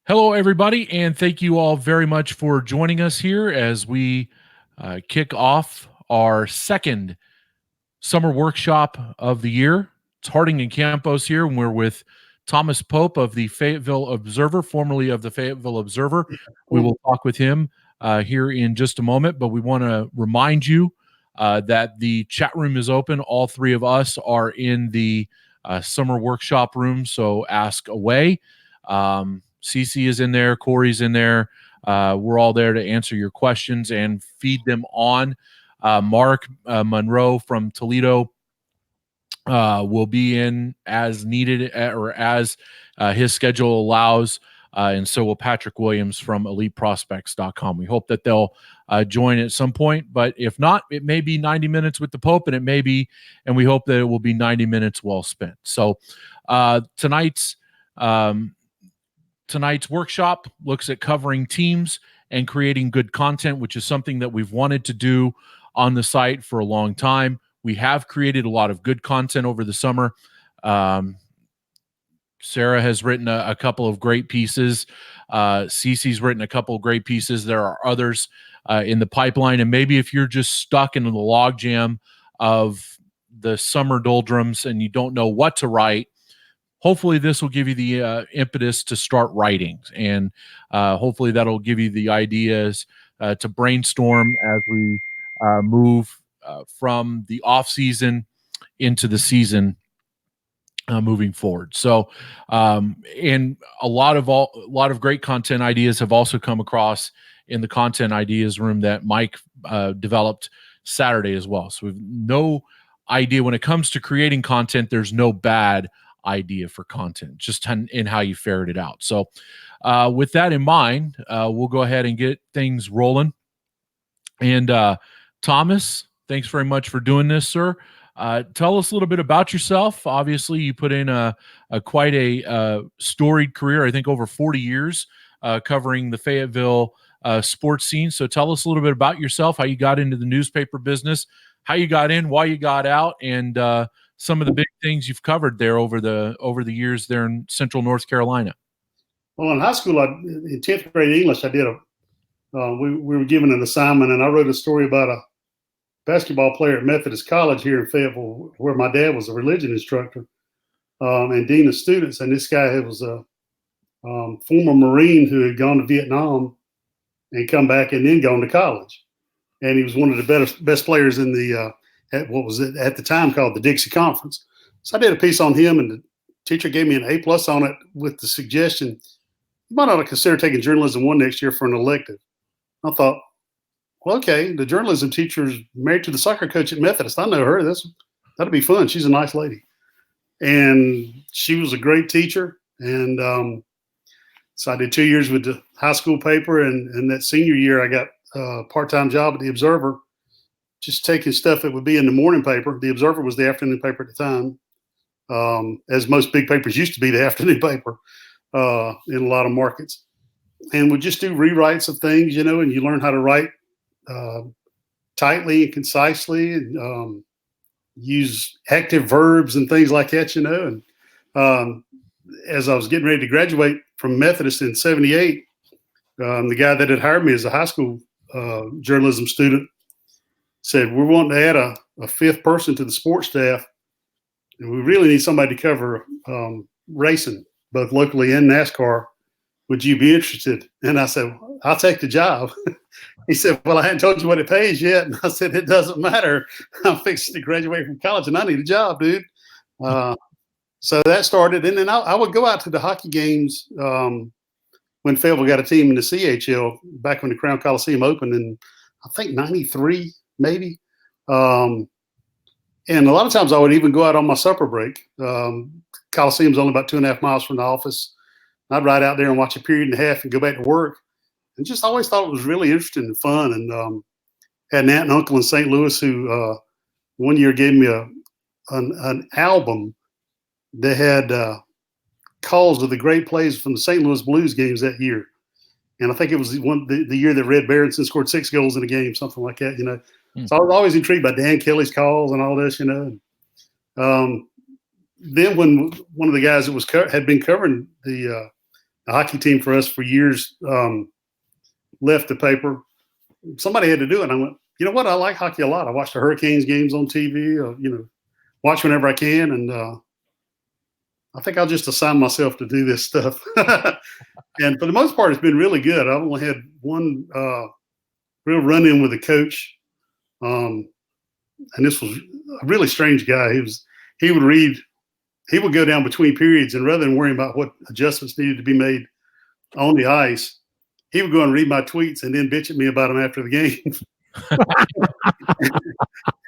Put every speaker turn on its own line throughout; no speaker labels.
Hello, everybody, and thank you all very much for joining us here as we kick off our second summer workshop of the year. It's Harding and Campos here, and we're with Thomas Pope of the Fayetteville Observer, formerly of the Fayetteville Observer. We will talk with him here in just a moment, but we want to remind you that the chat room is open. All three of us are in the summer workshop room, so ask away. Cece is in there, Corey's in there. We're all there to answer your questions and feed them on. Mark Monroe from Toledo will be in as needed or as his schedule allows. And so will Patrick Williams from eliteprospects.com. We hope that they'll join at some point, but if not, it may be 90 minutes with the Pope, and we hope that it will be 90 minutes well spent. So tonight's workshop looks at covering teams and creating good content, which is something that we've wanted to do on the site for a long time. We have created a lot of good content over the summer. Sarah has written a couple of great pieces. Cece's written a couple of great pieces. There are others in the pipeline. And maybe if you're just stuck in the logjam of the summer doldrums and you don't know what to write, hopefully this will give you the impetus to start writing. And hopefully that'll give you the ideas to brainstorm as we move from the off season into the season moving forward. So, and a lot of great content ideas have also come across in the content ideas room that Mike developed Saturday as well. So we've no idea when it comes to creating content, there's no bad idea for content, just in how you ferret it out. So with that in mind, we'll go ahead and get things rolling. And Thomas, thanks very much for doing this, sir. Tell us a little bit about yourself. Obviously, you put in quite a storied career, I think over 40 years covering the Fayetteville sports scene. So tell us a little bit about yourself, how you got into the newspaper business, how you got in, why you got out, and some of the big things you've covered there over the years there in Central North Carolina.
Well, in high school, in 10th grade English, I did we were given an assignment, and I wrote a story about a basketball player at Methodist College here in Fayetteville, where my dad was a religion instructor and dean of students. And this guy was a former Marine who had gone to Vietnam and come back and then gone to college. And he was one of the best players in the at what was it at the time called the Dixie Conference. So I did a piece on him, and the teacher gave me an A+ on it with the suggestion, you might ought to consider taking journalism 1 next year for an elective. I thought, well, okay, the journalism teacher's married to the soccer coach at Methodist. I know her. That'll be fun. She's a nice lady. And she was a great teacher. And so I did 2 years with the high school paper. And that senior year, I got a part-time job at the Observer, just taking stuff that would be in the morning paper. The Observer was the afternoon paper at the time, as most big papers used to be the afternoon paper in a lot of markets. And would just do rewrites of things, and you learn how to write tightly and concisely, and use active verbs and things like that, And as I was getting ready to graduate from Methodist in '78, the guy that had hired me as a high school journalism student said, we're wanting to add a fifth person to the sports staff, and we really need somebody to cover racing, both locally and NASCAR. Would you be interested? And I said, I'll take the job. He said, well, I hadn't told you what it pays yet. And I said, it doesn't matter. I'm fixing to graduate from college and I need a job, dude. So that started. And then I would go out to the hockey games when Fayetteville got a team in the CHL back when the Crown Coliseum opened in, I think, '93, maybe. And a lot of times I would even go out on my supper break. Coliseum's only about 2.5 miles from the office. I'd ride out there and watch a period and a half and go back to work. And just always thought it was really interesting and fun. And had an aunt and uncle in St. Louis who one year gave me an album that had calls of the great plays from the St. Louis Blues games that year. And I think it was the year that Red Berenson scored 6 goals in a game, something like that, So I was always intrigued by Dan Kelly's calls and all this, Then when one of the guys that had been covering the a hockey team for us for years left the paper. Somebody had to do it. And I went, you know what? I like hockey a lot. I watch the Hurricanes games on TV, watch whenever I can. And I think I'll just assign myself to do this stuff. And for the most part, it's been really good. I've only had one real run-in with a coach. And this was a really strange guy. He would go down between periods, and rather than worrying about what adjustments needed to be made on the ice, he would go and read my tweets and then bitch at me about them after the game.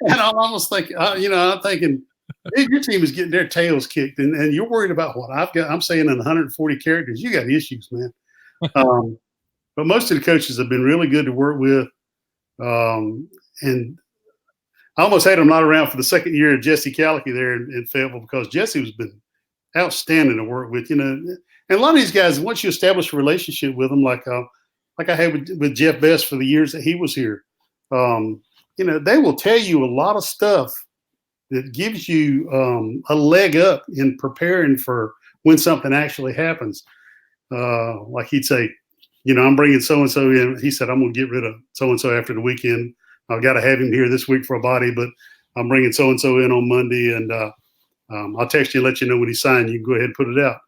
And I'm almost thinking, I'm thinking, your team is getting their tails kicked, and you're worried about what I've got. I'm saying in 140 characters, you got issues, man. But most of the coaches have been really good to work with. And I almost had him not around for the second year of Jesse Calicky there in Fayetteville, because Jesse has been outstanding to work with, And a lot of these guys, once you establish a relationship with them, like I had with Jeff Best for the years that he was here, they will tell you a lot of stuff that gives you a leg up in preparing for when something actually happens. Like he'd say, I'm bringing so-and-so in. He said, I'm going to get rid of so-and-so after the weekend. I've got to have him here this week for a body, but I'm bringing so-and-so in on Monday, and I'll text you and let you know when he's signed. You can go ahead and put it out.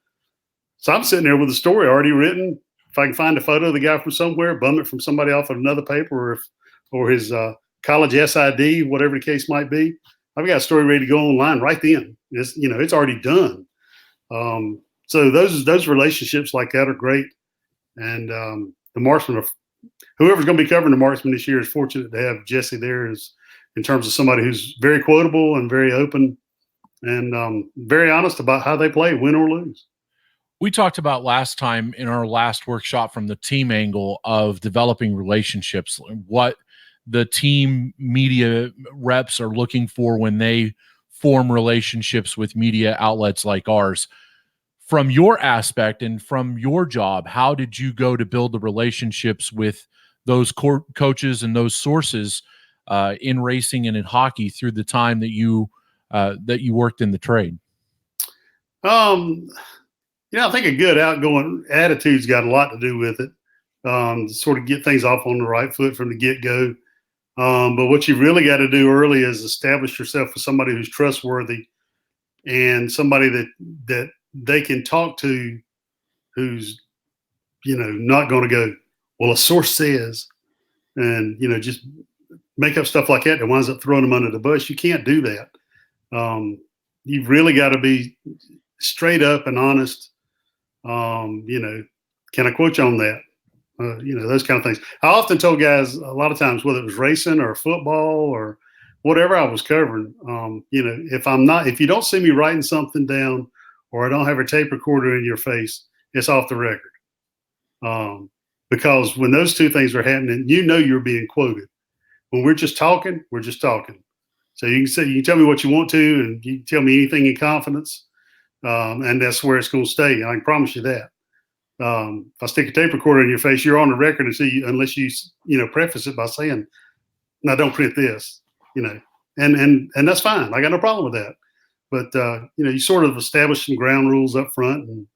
So I'm sitting there with a story already written. If I can find a photo of the guy from somewhere, bum it from somebody off of another paper, or his college SID, whatever the case might be, I've got a story ready to go online right then. It's already done. So those relationships like that are great. And the Marksmen, whoever's going to be covering the Marksmen this year, is fortunate to have Jesse there in terms of somebody who's very quotable and very open and very honest about how they play, win or lose.
We talked about last time in our last workshop from the team angle of developing relationships, what the team media reps are looking for when they form relationships with media outlets like ours. From your aspect and from your job, how did you go to build the relationships with those coaches and those sources in racing and in hockey through the time that you worked in the trade?
I think a good outgoing attitude's got a lot to do with it. To sort of get things off on the right foot from the get-go. But what you really got to do early is establish yourself with somebody who's trustworthy and somebody that they can talk to, who's, not going to go, well, a source says, and, just make up stuff like that winds up throwing them under the bus. You can't do that. You've really got to be straight up and honest. Can I quote you on that? Those kind of things. I often told guys a lot of times, whether it was racing or football or whatever I was covering, if you don't see me writing something down or I don't have a tape recorder in your face, it's off the record. Because when those two things are happening, you're being quoted. When we're just talking, we're just talking. So you can tell me what you want to, and you can tell me anything in confidence, and that's where it's going to stay. I can promise you that. If I stick a tape recorder in your face, you're on the record unless you preface it by saying, "No, don't print this," and that's fine. I got no problem with that. But you sort of establish some ground rules up front, and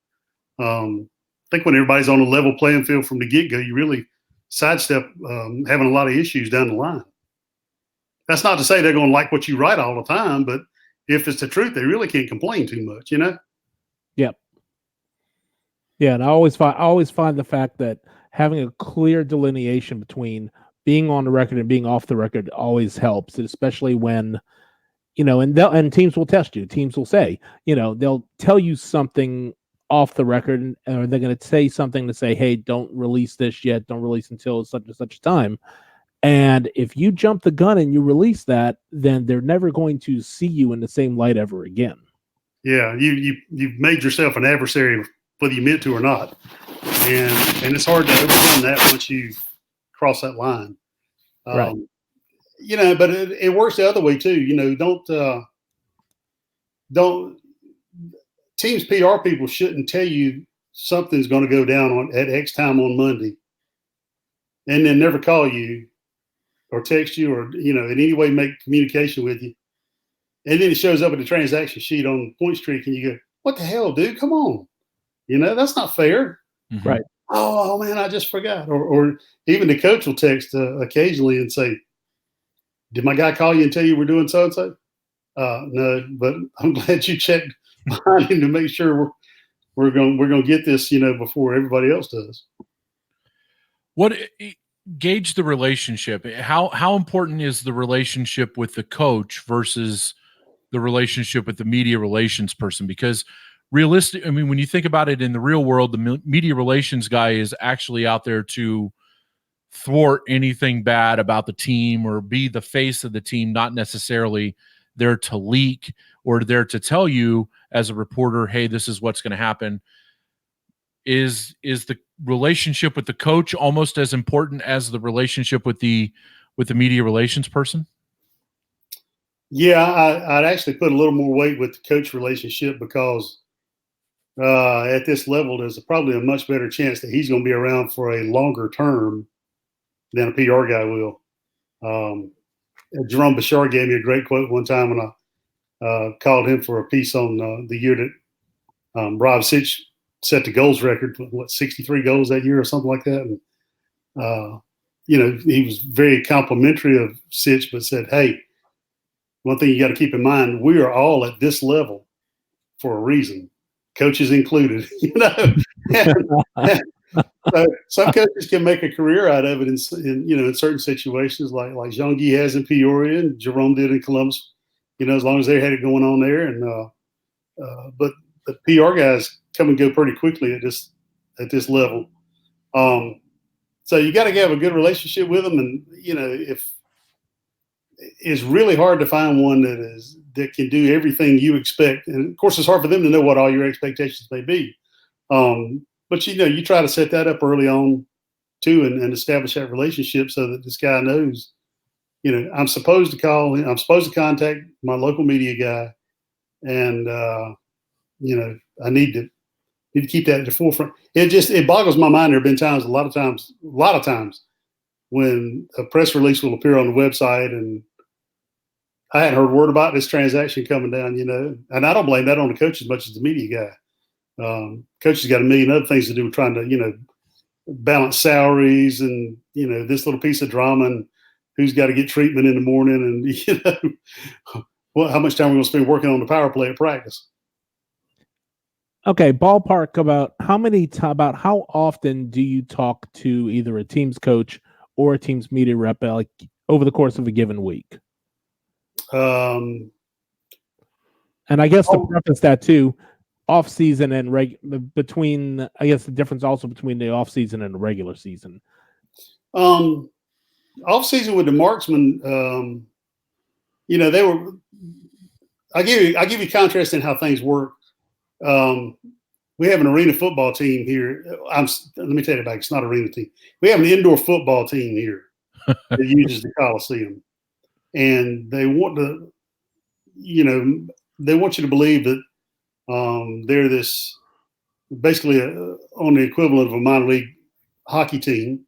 I think when everybody's on a level playing field from the get-go, you really sidestep having a lot of issues down the line. That's not to say they're going to like what you write all the time, but if it's the truth, they really can't complain too much,
Yep. Yeah, and I always find the fact that having a clear delineation between being on the record and being off the record always helps, especially when, and teams will test you. Teams will say, they'll tell you something off the record, or they're going to say something to say, hey, don't release this yet. Don't release until such and such a time. And if you jump the gun and you release that, then they're never going to see you in the same light ever again.
Yeah, you've made yourself an adversary, whether you meant to or not, and it's hard to overcome that once you cross that line.
Right.
But it works the other way too. Don't teams PR people shouldn't tell you something's going to go down at X time on Monday, and then never call you or text you or in any way make communication with you, and then it shows up in the transaction sheet on Point Streak, and you go, "What the hell, dude? Come on, that's not fair."
Mhm.
Right.
Oh man, I just forgot. Or even the coach will text occasionally and say, "Did my guy call you and tell you we're doing so and so?" No, but I'm glad you checked behind him to make sure we're gonna get this, before everybody else does.
What gauge the relationship? How important is the relationship with the coach versus the relationship with the media relations person? Because realistic, I mean, when you think about it in the real world, the media relations guy is actually out there to thwart anything bad about the team or be the face of the team, not necessarily there to leak or there to tell you as a reporter, hey, this is what's going to happen. Is the relationship with the coach almost as important as the relationship with the media relations person?
Yeah, I'd actually put a little more weight with the coach relationship because at this level, there's probably a much better chance that he's going to be around for a longer term than a PR guy will. Um, Jerome Bashar gave me a great quote one time when I called him for a piece on the year that Rob Sitch set the goals record, 63 goals that year or something like that. And, he was very complimentary of Sitch, but said, hey, one thing you got to keep in mind, we are all at this level for a reason, coaches included. So some coaches can make a career out of it in certain situations, like Jean-Guy has in Peoria and Jerome did in Columbus. As long as they had it going on there, and but the PR guys come and go pretty quickly at this level. So you got to have a good relationship with them, and if it's really hard to find one that can do everything you expect, and of course it's hard for them to know what all your expectations may be. But you try to set that up early on too, and establish that relationship so that this guy knows, I'm supposed to call him, I'm supposed to contact my local media guy, and I need to keep that at the forefront. It boggles my mind. There have been times, a lot of times, when a press release will appear on the website, and I hadn't heard a word about this transaction coming down, and I don't blame that on the coach as much as the media guy. Coach has got a million other things to do with trying to, balance salaries and, this little piece of drama and who's got to get treatment in the morning and, how much time we're going to spend working on the power play at practice.
Okay, ballpark about how often do you talk to either a team's coach or a team's media rep, like over the course of a given week? And I guess to preface that too, off season and between, I guess the difference also between the off season and the regular season.
Off season with the marksmen, they were. I give you contrast in how things work. We have an arena football team here. Let me take it back. It's not an arena team. We have an indoor football team here that uses the Coliseum, and they want to, they want you to believe that they're this basically on the equivalent of a minor league hockey team,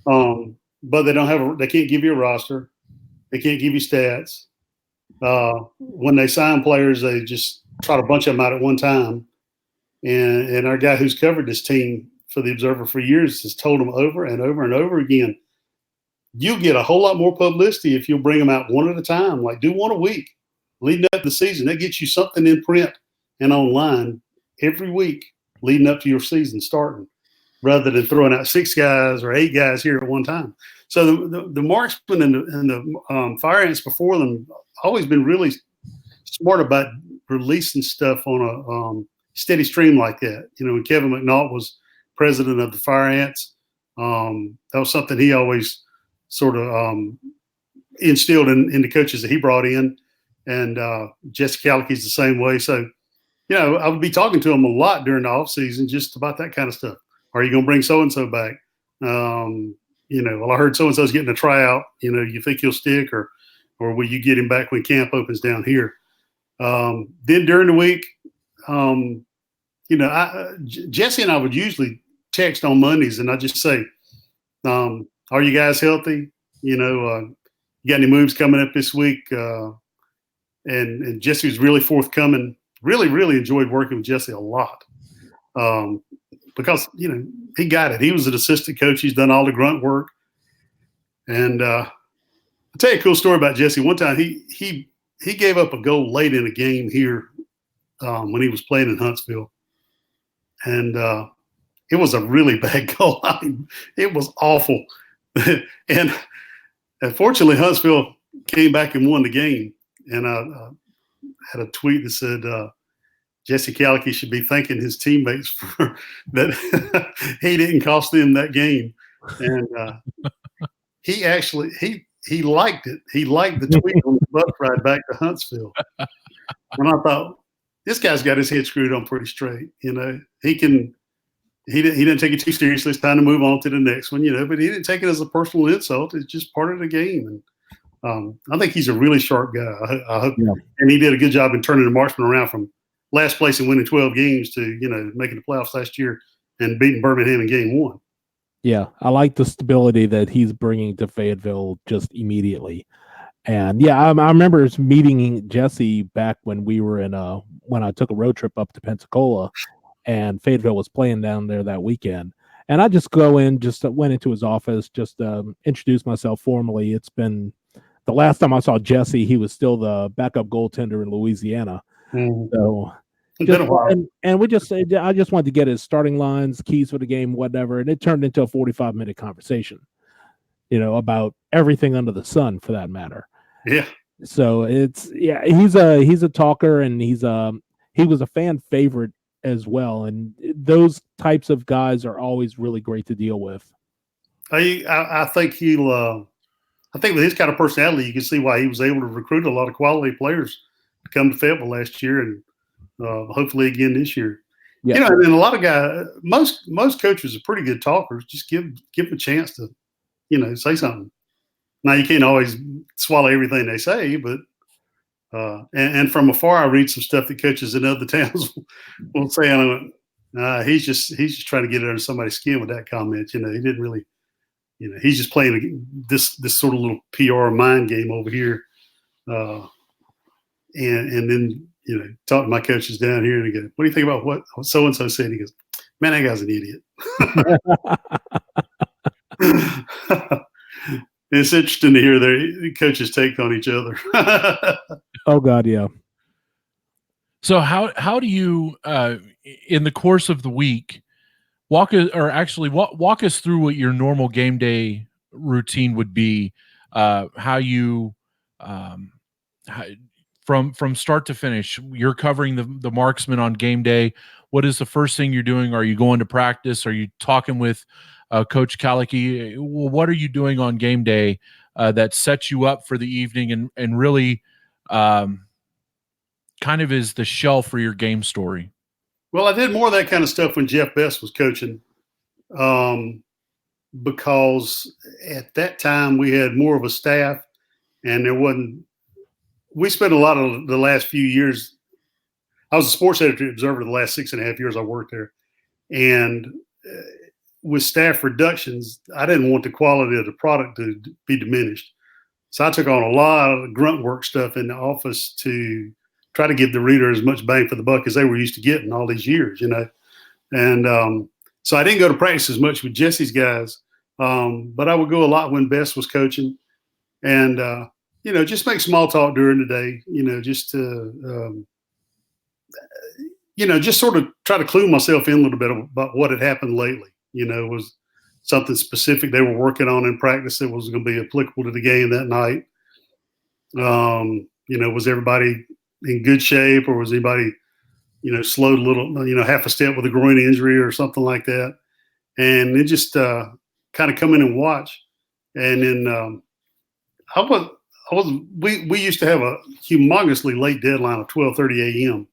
but they can't give you a roster, they can't give you stats. When they sign players, they just try to bunch them out at one time. And our guy who's covered this team for the Observer for years has told them over and over and over again, you get a whole lot more publicity if you'll bring them out one at a time, like do one a week leading up to the season. That gets you something in print and online every week leading up to your season starting, rather than throwing out 6 guys or 8 guys here at one time. So the marksmen and the fire ants before them always been really smart about releasing stuff on a steady stream like that. When Kevin McNaught was president of the fire ants, that was something he always sort of instilled in the coaches that he brought in. And Jesse Calickey's the same way. So, I would be talking to him a lot during the off season, just about that kind of stuff. Are you going to bring so-and-so back? Well, I heard so-and-so's getting a tryout, you think he'll stick or will you get him back when camp opens down here? Then during the week, Jesse and I would usually text on Mondays and I just say, are you guys healthy? You got any moves coming up this week? And Jesse was really forthcoming. Really, really enjoyed working with Jesse a lot. because he got it. He was an assistant coach. He's done all the grunt work. And I'll tell you a cool story about Jesse. One time he gave up a goal late in a game here when he was playing in Huntsville, and it was a really bad goal. I mean, it was awful. And unfortunately, Huntsville came back and won the game. And I had a tweet that said Jesse Calicky should be thanking his teammates for that he didn't cost them that game. And he actually he liked it. He liked the tweet on the bus ride back to Huntsville. And I thought, this guy's got his head screwed on pretty straight. He didn't take it too seriously. It's time to move on to the next one, but he didn't take it as a personal insult. It's just part of the game. And I think he's a really sharp guy. I hope, and he did a good job in turning the Marksman around from last place and winning 12 games to, making the playoffs last year and beating Birmingham in game 1.
Yeah, I like the stability that he's bringing to Fayetteville just immediately. And I remember meeting Jesse back when we were when I took a road trip up to Pensacola, and Fayetteville was playing down there that weekend. And I just went into his office, introduced myself formally. It's been the last time I saw Jesse, he was still the backup goaltender in Louisiana. So and we I just wanted to get his starting lines, keys for the game, whatever. And it turned into a 45-minute conversation, about everything under the sun for that matter.
Yeah.
So he's a talker, and he was a fan favorite as well. And those types of guys are always really great to deal with.
I think I think with his kind of personality, you can see why he was able to recruit a lot of quality players to come to Fayetteville last year, and hopefully again this year.
Yeah.
And a lot of guys, most coaches are pretty good talkers. Just give them a chance to, say something. Now you can't always swallow everything they say, but and from afar, I read some stuff that coaches in other towns will say. He's just trying to get under somebody's skin with that comment. He didn't really. He's just playing this sort of little PR mind game over here, and then talk to my coaches down here and he go, "What do you think about what so and so said?" He goes, "Man, that guy's an idiot." It's interesting to hear the coaches' take on each other.
Oh God, yeah.
So how do you in the course of the week walk us through what your normal game day routine would be? How you from start to finish, you're covering the marksman on game day. What is the first thing you're doing? Are you going to practice? Are you talking with Coach Calicky? What are you doing on game day that sets you up for the evening and really kind of is the shell for your game story?
Well, I did more of that kind of stuff when Jeff Best was coaching, because at that time we had more of a staff, and there wasn't. We spent a lot of the last few years. I was a sports editor at Observer the last 6.5 years I worked there, and with staff reductions, I didn't want the quality of the product to be diminished. So I took on a lot of grunt work stuff in the office to try to give the reader as much bang for the buck as they were used to getting all these years, And so I didn't go to practice as much with Jesse's guys, but I would go a lot when Best was coaching, and just make small talk during the day, just to, just sort of try to clue myself in a little bit about what had happened lately. Was something specific they were working on in practice that was going to be applicable to the game that night. Was everybody in good shape, or was anybody, slowed a little, half a step with a groin injury or something like that? And it just kind of come in and watch. And then we used to have a humongously late deadline of 12:30 a.m.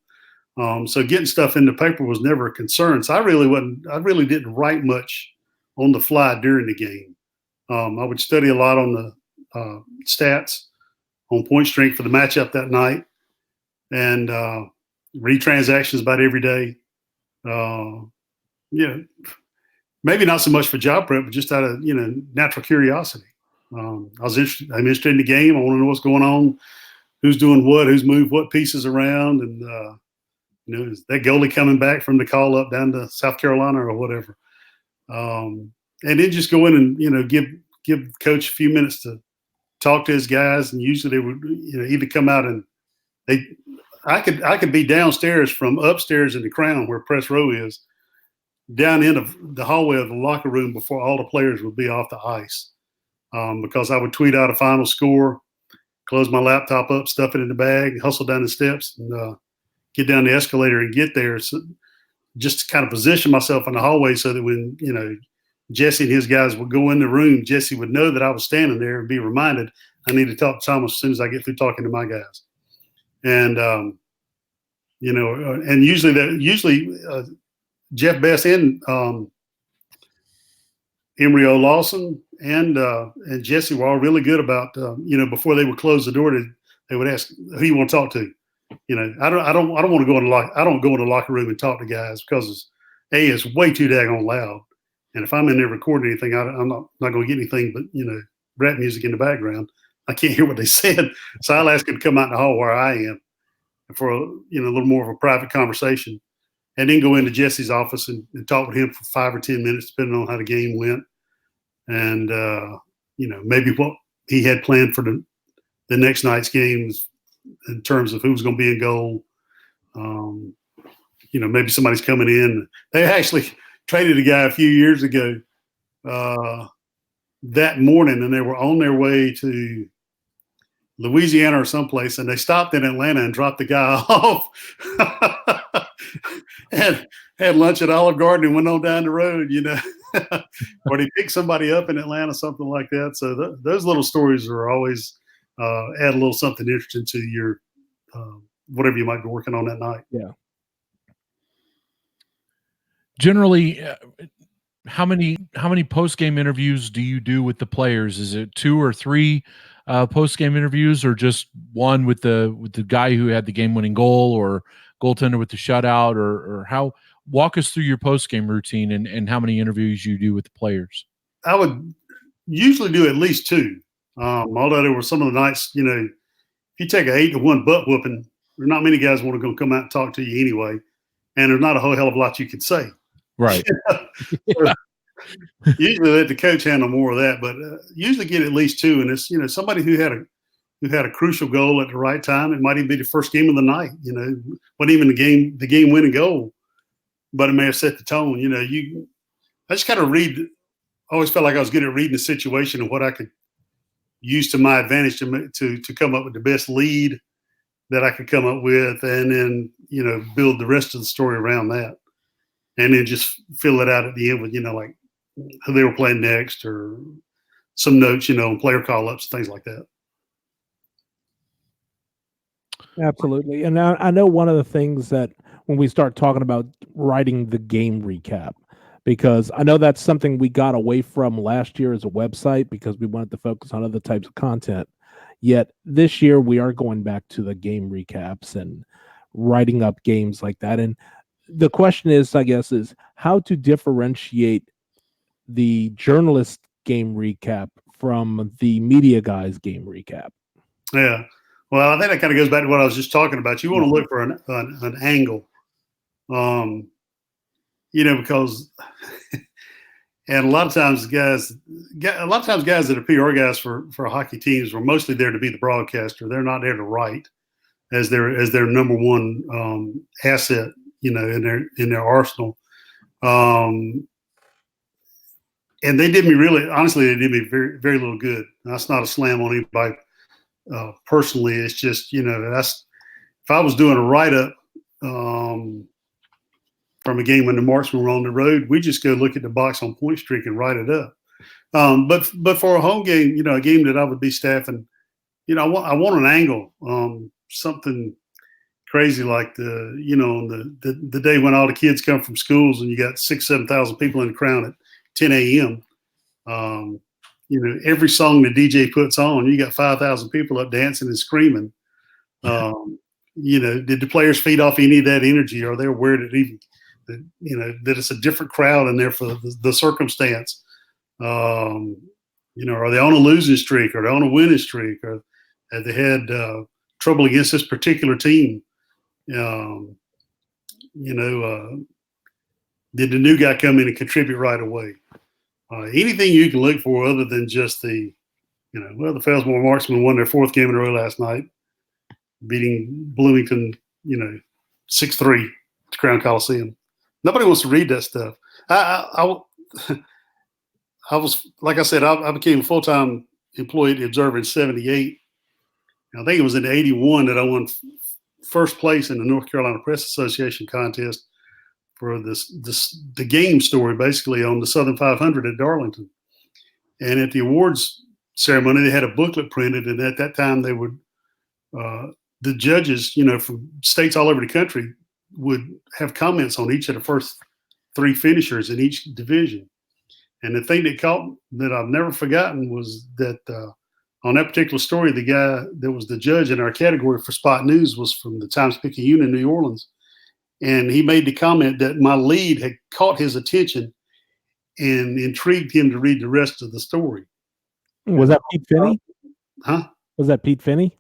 So getting stuff in the paper was never a concern. So I really didn't write much on the fly during the game. I would study a lot on the stats, on point strength for the matchup that night, and read transactions about every day. Maybe not so much for job prep, but just out of natural curiosity. I'm interested in the game. I want to know what's going on, who's doing what, who's moved what pieces around, and is that goalie coming back from the call up down to South Carolina or whatever? And then just go in and, give coach a few minutes to talk to his guys. And usually they would, either come out and I could be downstairs from upstairs in the Crown where press row is, down into the hallway of the locker room before all the players would be off the ice. Because I would tweet out a final score, close my laptop up, stuff it in the bag, hustle down the steps, and get down the escalator and get there. So just to kind of position myself in the hallway so that when, Jesse and his guys would go in the room, Jesse would know that I was standing there and be reminded I need to talk to Thomas as soon as I get through talking to my guys. And, and usually Jeff Best and Emery O. Lawson and Jesse were all really good about, before they would close the door, they would ask, who you want to talk to? I don't want to go in the locker room and talk to guys because it's way too daggone loud. And if I'm in there recording anything, I'm not going to get anything but, rap music in the background. I can't hear what they said. So I'll ask them to come out in the hall where I am for a little more of a private conversation, and then go into Jesse's office and talk with him for 5 or 10 minutes, depending on how the game went. And, maybe what he had planned for the next night's games in terms of who's going to be in goal. Maybe somebody's coming in. They actually traded a guy a few years ago that morning, and they were on their way to Louisiana or someplace, and they stopped in Atlanta and dropped the guy off and had lunch at Olive Garden and went on down the road, or they picked somebody up in Atlanta, something like that. So those little stories are always add a little something interesting to your whatever you might be working on that night.
Yeah.
Generally, how many post-game interviews do you do with the players? Is it 2 or 3 post-game interviews, or just one with the guy who had the game-winning goal or goaltender with the shutout, or how? Walk us through your post-game routine and how many interviews you do with the players.
I would usually do at least 2. Although there were some of the nights, if you take a 8-1 butt whooping, there's not many guys want to come out and talk to you anyway, and there's not a whole hell of a lot you can say.
Right.
Usually let the coach handle more of that, but usually get at least 2. And it's somebody who had a crucial goal at the right time. It might even be the first game of the night. Wasn't even the game winning goal, but it may have set the tone. I just kind of read. I always felt like I was good at reading the situation and what I could use to my advantage to come up with the best lead that I could come up with, and then build the rest of the story around that. And then just fill it out at the end with, like who they were playing next or some notes, player call-ups, things like that.
Absolutely. And I know one of the things that when we start talking about writing the game recap, because I know that's something we got away from last year as a website because we wanted to focus on other types of content. Yet this year we are going back to the game recaps and writing up games like that. And the question is, I guess, is how to differentiate the journalist game recap from the media guys game recap.
Yeah. Well, I think that kind of goes back to what I was just talking about. You want to look for an angle, because, and a lot of times guys that are PR guys for hockey teams were mostly there to be the broadcaster. They're not there to write as their number one asset, in their arsenal. And they did me honestly, they did me very, very little good. That's not a slam on anybody personally. It's just, if I was doing a write-up from a game when the Marksmen were on the road, we just go look at the box on Point Streak and write it up. But for a home game, a game that I would be staffing, I want an angle, something crazy like the day when all the kids come from schools and you got 6,000-7,000 people in the crowd at 10 a.m. Every song the DJ puts on, you got 5,000 people up dancing and screaming. Did the players feed off any of that energy? Are they aware that that it's a different crowd in there for the circumstance? Are they on a losing streak? Are they on a winning streak? Or have they had trouble against this particular team? did the new guy come in and contribute right away? Anything you can look for other than just the Fellsmore Marksmen won their 4th game in a row last night, beating Bloomington, 6-3 to Crown Coliseum. Nobody wants to read that stuff. I was, like I said, I became a full-time employee at the Observer in 78. I think it was in 81 that I won first place in the North Carolina Press Association contest for the game story, basically on the Southern 500 at Darlington. And at the awards ceremony, they had a booklet printed, and at that time they would the judges, from states all over the country would have comments on each of the first 3 finishers in each division. And the thing that I've never forgotten was that on that particular story, the guy that was the judge in our category for Spot News was from the Times-Picayune in New Orleans. And he made the comment that my lead had caught his attention and intrigued him to read the rest of the story.
Was that Pete Finney?
Huh?
Was that Pete Finney?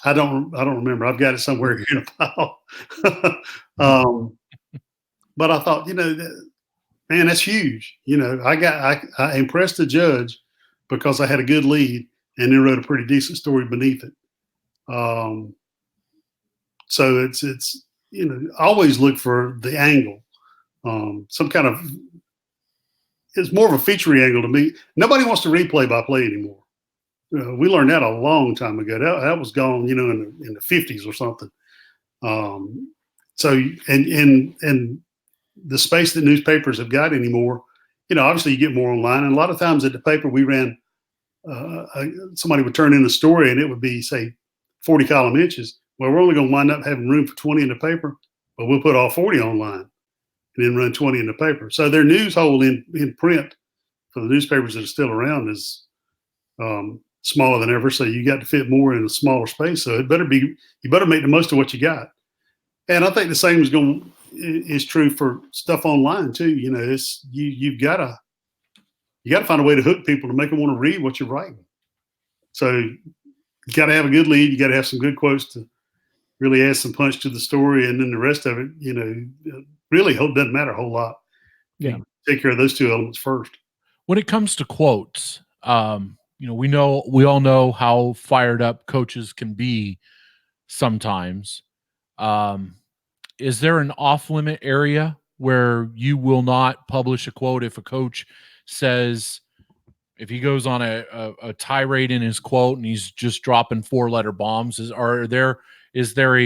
I don't remember. I've got it somewhere here in a file. But I thought, man, that's huge. I impressed the judge because I had a good lead and then wrote a pretty decent story beneath it. So it's always look for the angle. Some kind of, it's more of a feature angle to me. Nobody wants to read play-by-play anymore. We learned that a long time ago. That was gone, in the 50s or something. So and the space that newspapers have got anymore, obviously you get more online. And a lot of times at the paper we ran, somebody would turn in a story and it would be, say, 40 column inches. Well, we're only going to wind up having room for 20 in the paper, but we'll put all 40 online and then run 20 in the paper. So their news hole in print for the newspapers that are still around is smaller than ever. So you got to fit more in a smaller space. So you better make the most of what you got. And I think the same is true for stuff online too. You've got to find a way to hook people to make them want to read what you're writing. So you got to have a good lead. You got to have some good quotes to really add some punch to the story, and then the rest of it, really doesn't matter a whole lot.
Yeah,
take care of those 2 elements first.
When it comes to quotes, we all know how fired up coaches can be sometimes. Is there an off-limit area where you will not publish a quote if a coach says, if he goes on a tirade in his quote and he's just dropping 4-letter bombs? Is there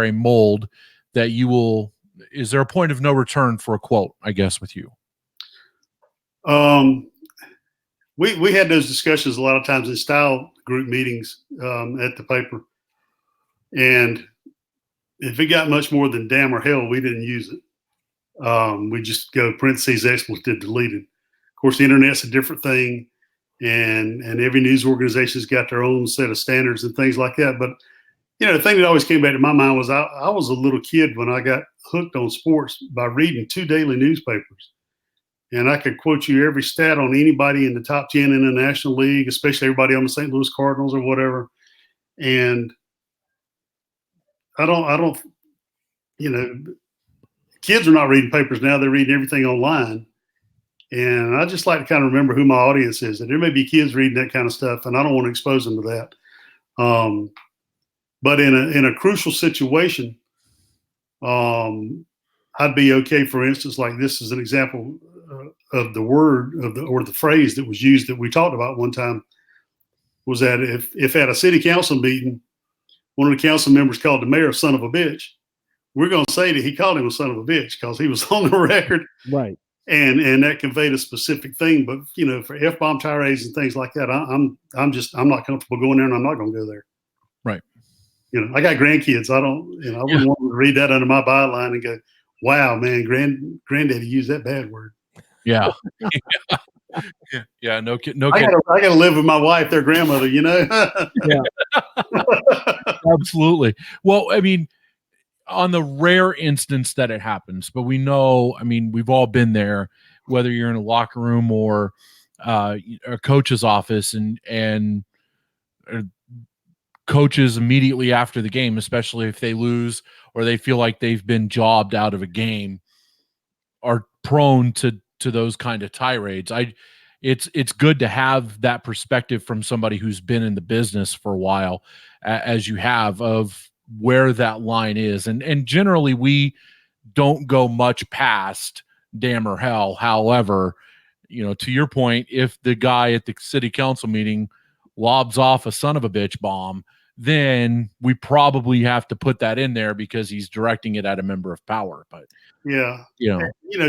a mold that you will? Is there a point of no return for a quote, I guess, with you?
We had those discussions a lot of times in style group meetings at the paper. And if it got much more than damn or hell, we didn't use it. We just go parentheses, expletive, deleted. Of course, the internet's a different thing, and every news organization's got their own set of standards and things like that. But, the thing that always came back to my mind was I was a little kid when I got hooked on sports by reading 2 daily newspapers. And I could quote you every stat on anybody in the top 10 in the National League, especially everybody on the St. Louis Cardinals or whatever. And I don't, kids are not reading papers now. They're reading everything online. And I just like to kind of remember who my audience is. And there may be kids reading that kind of stuff, and I don't want to expose them to that. But in a crucial situation, I'd be okay, for instance, like this is an example of the word or the phrase that was used that we talked about one time, was that if at a city council meeting, one of the council members called the mayor a son of a bitch, we're going to say that he called him a son of a bitch because he was on the record.
Right.
And that conveyed a specific thing. But, for F-bomb tirades and things like that, I'm not comfortable going there, and I'm not going to go there.
Right.
I got grandkids. I wouldn't want to read that under my byline and go, wow, man, granddaddy used that bad word.
Yeah. Yeah. No kid.
I got to live with my wife, their grandmother,
Yeah.
Absolutely. Well, I mean, on the rare instance that it happens, but we know, I mean, we've all been there, whether you're in a locker room or a coach's office, and coaches immediately after the game, especially if they lose or they feel like they've been jobbed out of a game, are prone to those kind of tirades. It's good to have that perspective from somebody who's been in the business for a while, as you have, of where that line is. And generally we don't go much past damn or hell. However, to your point, if the guy at the city council meeting lobs off a son of a bitch bomb, then we probably have to put that in there because he's directing it at a member of power. But
yeah,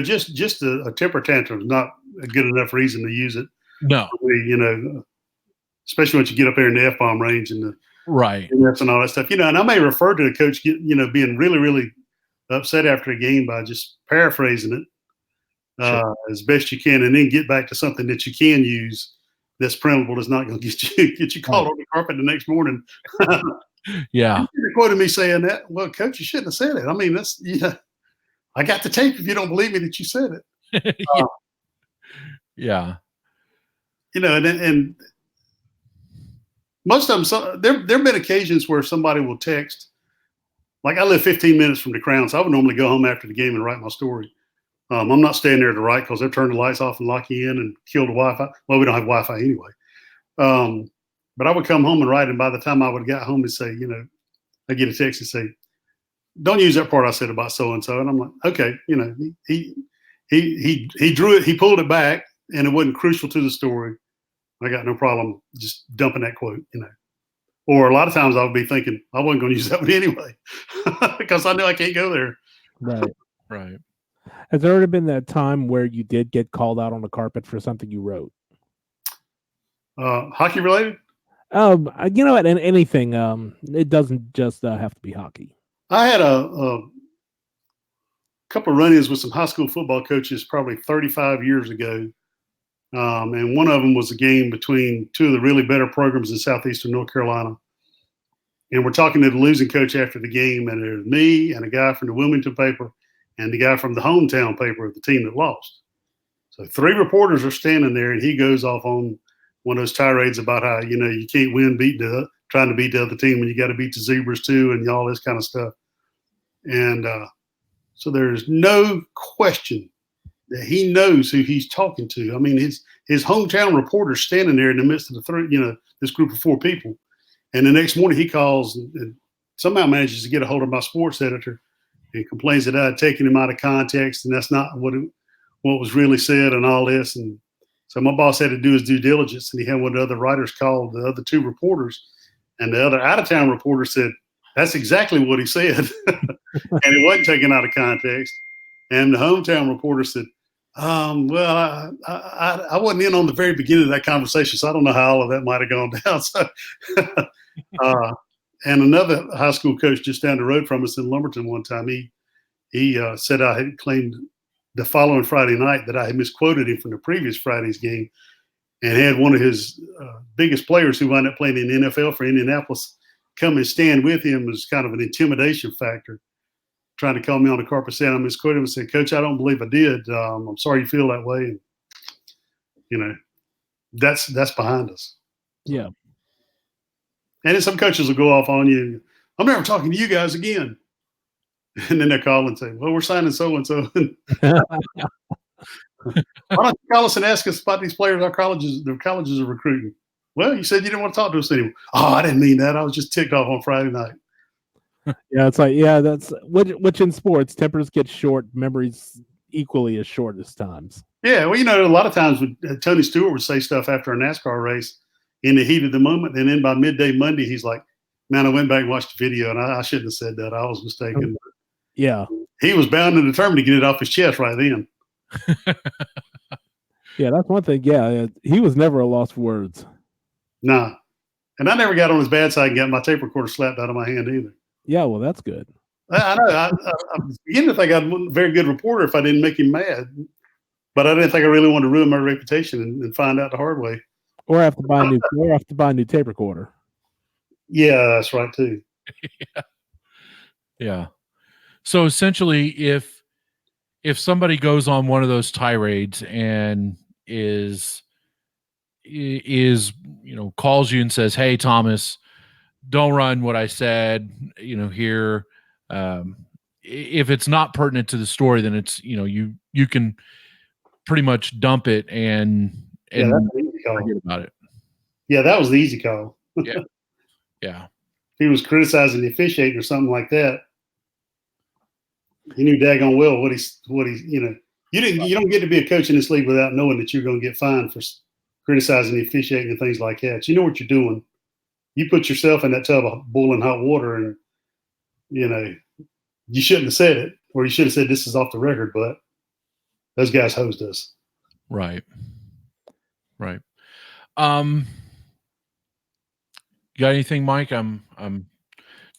just a temper tantrum is not a good enough reason to use it.
No,
especially once you get up there in the F-bomb range and the
right
and all that stuff. And I may refer to the coach, being really, really upset after a game by just paraphrasing it as best you can, and then get back to something that you can use that's printable, that's not going to get you caught on the carpet the next morning.
Yeah.
You quoted me saying that. Well, coach, you shouldn't have said it. I mean, that's I got the tape if you don't believe me that you said it.
Yeah.
And most of them, there have been occasions where somebody will text. Like I live 15 minutes from the Crown, so I would normally go home after the game and write my story. I'm not staying there to write because they've turned the lights off and lock you in and kill the Wi-Fi. Well, we don't have Wi-Fi anyway. But I would come home and write, and by the time I would have got home and say, I get a text and say, "Don't use that part I said about so and so," and I'm like, okay, he drew it, he pulled it back, and it wasn't crucial to the story. I got no problem just dumping that quote, Or a lot of times I would be thinking I wasn't going to use that one anyway because I know I can't go there.
Right.
Right.
Has there ever been that time where you did get called out on the carpet for something you wrote?
Hockey related?
And anything. It doesn't just have to be hockey.
I had a couple of run-ins with some high school football coaches probably 35 years ago. And one of them was a game between two of the really better programs in southeastern North Carolina. And we're talking to the losing coach after the game, and there's me and a guy from the Wilmington paper and the guy from the hometown paper of the team that lost. So 3 reporters are standing there, and he goes off on one of those tirades about how, you can't win trying to beat the other team when you got to beat the Zebras too, and all this kind of stuff. And so there's no question that he knows who he's talking to. I mean, his hometown reporter's standing there in the midst of this group of 4 people. And the next morning he calls and somehow manages to get a hold of my sports editor and complains that I had taken him out of context and that's not what was really said and all this. And so my boss had to do his due diligence, and he had one of the other writers call the other 2 reporters, and the other out-of-town reporter said, "That's exactly what he said." And it wasn't taken out of context. And the hometown reporter said, "Well, I wasn't in on the very beginning of that conversation, so I don't know how all of that might have gone down." So, and another high school coach just down the road from us in Lumberton one time, he said I had claimed the following Friday night that I had misquoted him from the previous Friday's game, and had one of his biggest players who wound up playing in the NFL for Indianapolis come and stand with him as kind of an intimidation factor, trying to call me on the carpet, saying I misquoted him, and said, "Coach, I don't believe I did. I'm sorry you feel that way." And, that's behind us.
Yeah.
And then some coaches will go off on you. "I'm never talking to you guys again." And then they call and say, "Well, we're signing so-and-so." "Why don't you call us and ask us about these players the colleges are recruiting?" "Well, you said you didn't want to talk to us anymore." "Oh, I didn't mean that. I was just ticked off on Friday night."
Yeah, it's like, that's which in sports, tempers get short, memories equally as short as times.
Yeah, well, a lot of times Tony Stewart would say stuff after a NASCAR race in the heat of the moment, and then by midday Monday, he's like, "Man, I went back and watched the video, and I shouldn't have said that. I was mistaken."
Yeah.
He was bound and determined to get it off his chest right then.
Yeah, that's one thing. Yeah, he was never a loss for words.
Nah. And I never got on his bad side and got my tape recorder slapped out of my hand either.
Yeah, well, that's good.
I know. I was beginning to think I was a very good reporter if I didn't make him mad. But I didn't think I really wanted to ruin my reputation and find out the hard way.
Or have to buy a new tape recorder.
Yeah, that's right too.
Yeah. So essentially, if somebody goes on one of those tirades and is calls you and says, "Hey, Thomas, don't run what I said, here. If it's not pertinent to the story, then it's, you can pretty much dump it and
Yeah, that's an easy call.
forget about it.
Yeah, that was the easy call.
Yeah. Yeah.
If he was criticizing the officiating or something like that, you knew daggone well what he's, you don't get to be a coach in this league without knowing that you're going to get fined for criticizing the officiating and things like that. You know what you're doing. You put yourself in that tub of boiling hot water, and you shouldn't have said it, or you should have said this is off the record, but those guys hosed us.
Right. You got anything, Mike? I'm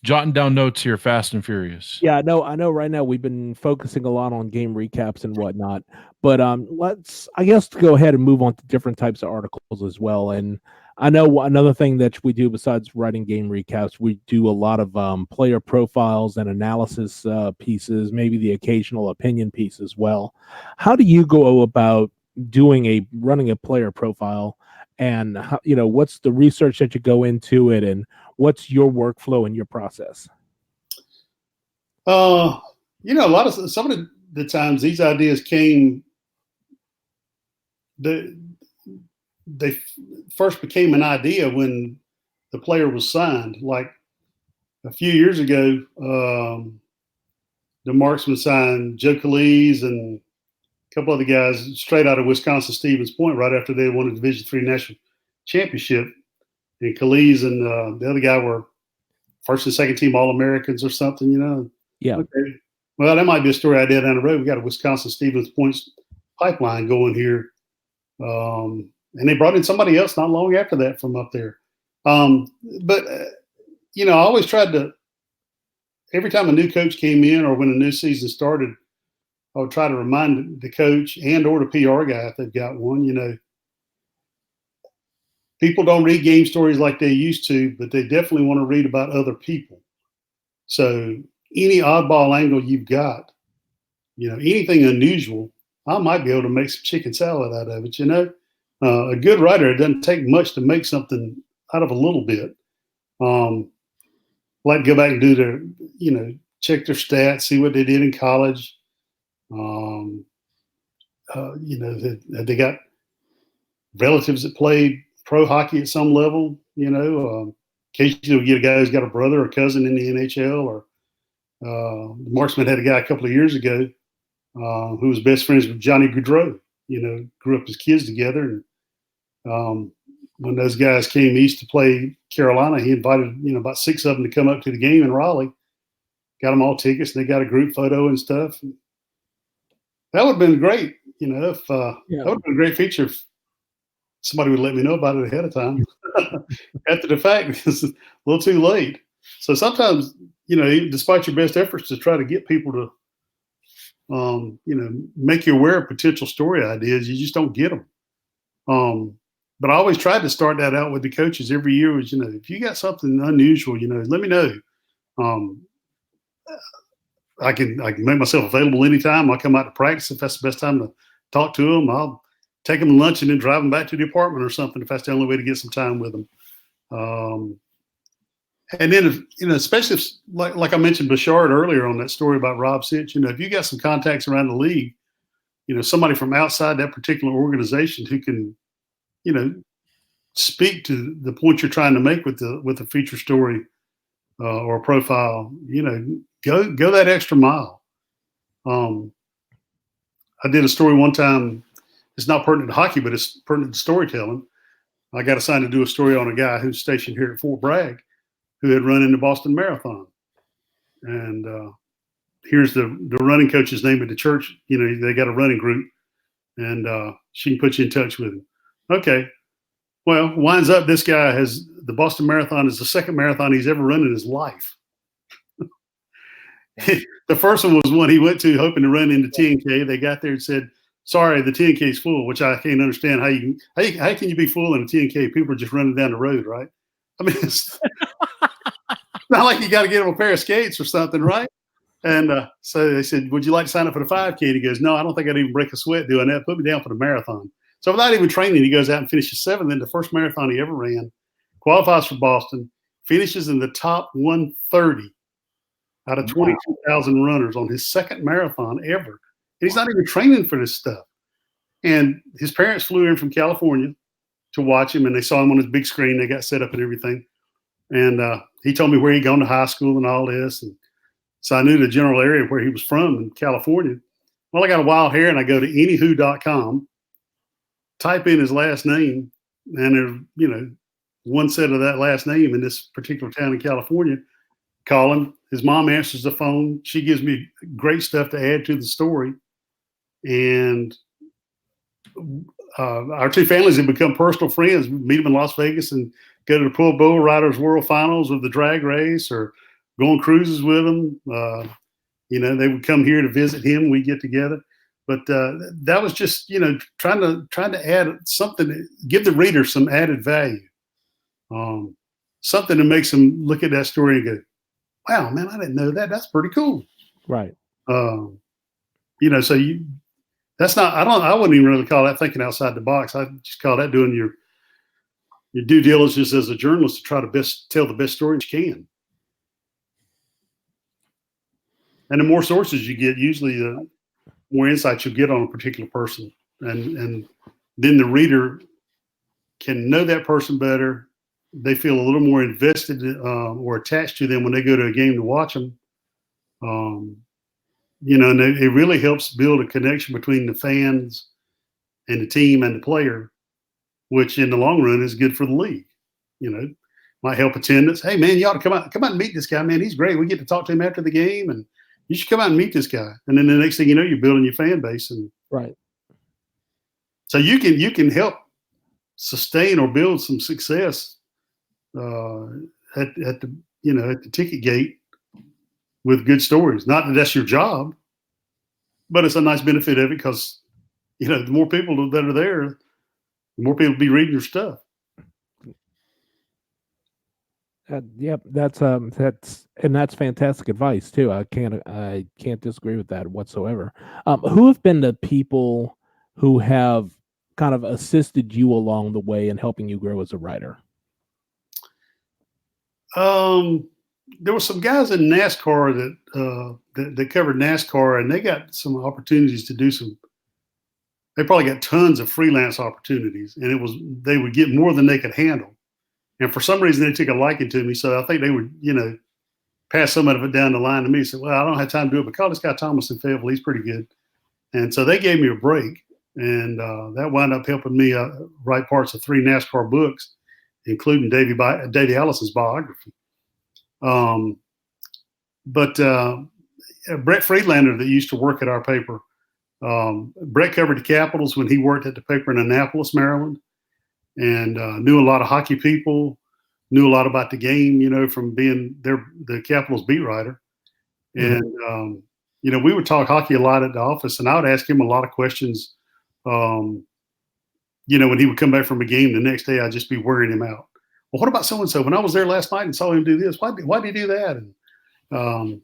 jotting down notes here, fast and furious.
Yeah, I know right now we've been focusing a lot on game recaps and whatnot, but let's, I guess, go ahead and move on to different types of articles as well. And I know another thing that we do besides writing game recaps, we do a lot of player profiles and analysis pieces, maybe the occasional opinion piece as well. How do you go about running a player profile, and how, what's the research that you go into it, and what's your workflow and your process?
Some of the times these ideas came, they first became an idea when the player was signed. Like a few years ago, the Marksman signed Joe Calise and a couple other guys straight out of Wisconsin Stevens Point right after they won a Division III national championship. And Calise and the other guy were first and second team All-Americans or something,
Yeah.
Okay. Well, that might be a story idea down the road. We got a Wisconsin Stevens Point pipeline going here. And they brought in somebody else not long after that from up there. I always tried to, every time a new coach came in or when a new season started, I would try to remind the coach and or the PR guy if they've got one, people don't read game stories like they used to, but they definitely want to read about other people. So any oddball angle you've got, anything unusual, I might be able to make some chicken salad out of it, A good writer, it doesn't take much to make something out of a little bit. Like go back and do their, check their stats, see what they did in college. They got relatives that played pro hockey at some level, occasionally we get a guy who's got a brother or cousin in the NHL, or the Marksman had a guy a couple of years ago who was best friends with Johnny Gaudreau, grew up as kids together. And when those guys came east to play Carolina, he invited, about 6 of them to come up to the game in Raleigh, got them all tickets, and they got a group photo and stuff. That would have been great, that would have been a great feature if somebody would let me know about it ahead of time. After the fact, it's a little too late. So sometimes, despite your best efforts to try to get people to, make you aware of potential story ideas, you just don't get them. But I always tried to start that out with the coaches every year was, if you got something unusual, let me know. I can make myself available anytime. I'll come out to practice if that's the best time to talk to them. I'll take them to lunch and then drive them back to the apartment or something if that's the only way to get some time with them. And then, especially if, like I mentioned Bouchard earlier on that story about Rob Sitch, if you got some contacts around the league, somebody from outside that particular organization who can, speak to the point you're trying to make with the feature story or a profile, go that extra mile. I did a story one time. It's not pertinent to hockey, but it's pertinent to storytelling. I got assigned to do a story on a guy who's stationed here at Fort Bragg who had run in the Boston Marathon. And here's the running coach's name at the church. They got a running group, and she can put you in touch with him. Okay. Well, winds up, this guy has the Boston Marathon is the second marathon he's ever run in his life. The first one was one he went to hoping to run into 10K. They got there and said, sorry, the 10K is full, which I can't understand how can you be full in a 10K? People are just running down the road, right? I mean, it's not like you got to get him a pair of skates or something, right? And so they said, would you like to sign up for the 5K? And he goes, no, I don't think I'd even break a sweat doing that. Put me down for the marathon. So without even training, he goes out and finishes 7th in the first marathon he ever ran, qualifies for Boston, finishes in the top 130 out of 22,000 runners on his second marathon ever. And he's not even training for this stuff. And his parents flew in from California to watch him, and they saw him on his big screen. They got set up and everything. And he told me where he'd gone to high school and all this. And so I knew the general area where he was from in California. Well, I got a wild hair, and I go to anywho.com, type in his last name, and there's, you know, one set of that last name in this particular town in California. Call him. His mom answers the phone. She gives me great stuff to add to the story. And our two families have become personal friends. We meet them in Las Vegas and go to the Pro Bowl Riders World Finals of the drag race, or go on cruises with them. You know, they would come here to visit him. We get together. But that was just, you know, trying to add something, give the reader some added value. Something that makes them look at that story and go, wow, man, I didn't know that. That's pretty cool.
Right.
You know, so I wouldn't even really call that thinking outside the box. I just call that doing your due diligence as a journalist to try to tell the best story you can. And the more sources you get, usually the more insights you get on a particular person. And then the reader can know that person better. They feel a little more invested or attached to them when they go to a game to watch them. You know, and it really helps build a connection between the fans and the team and the player, which in the long run is good for the league. You know, might help attendance. Hey, man, you ought to come out and meet this guy, man. He's great. We get to talk to him after the game, and you should come out and meet this guy. And then the next thing you know, you're building your fan base. And
right.
So you can help sustain or build some success at the ticket gate with good stories. Not that that's your job, but it's a nice benefit of it because, you know, the more people that are there, the more people be reading your stuff.
Yep, that's fantastic advice too. I can't disagree with that whatsoever. Who have been the people who have kind of assisted you along the way in helping you grow as a writer?
There were some guys in NASCAR that covered NASCAR, and they got some opportunities to do some. They probably got tons of freelance opportunities, and they would get more than they could handle. And for some reason, they took a liking to me, so I think they would, you know, pass some of it down the line to me. Said, "Well, I don't have time to do it, but call this guy Thomas in Fayetteville. He's pretty good." And so they gave me a break, and that wound up helping me write parts of 3 NASCAR books, including Davey Allison's biography. But Brett Friedlander, that used to work at our paper, Brett covered the Capitals when he worked at the paper in Annapolis, Maryland, and knew a lot of hockey people, knew a lot about the game, you know, from being the Capitals beat writer. And, you know, we would talk hockey a lot at the office, and I would ask him a lot of questions. You know, when he would come back from a game the next day, I'd just be wearing him out. Well, what about so-and-so? When I was there last night and saw him do this, why did he do that? And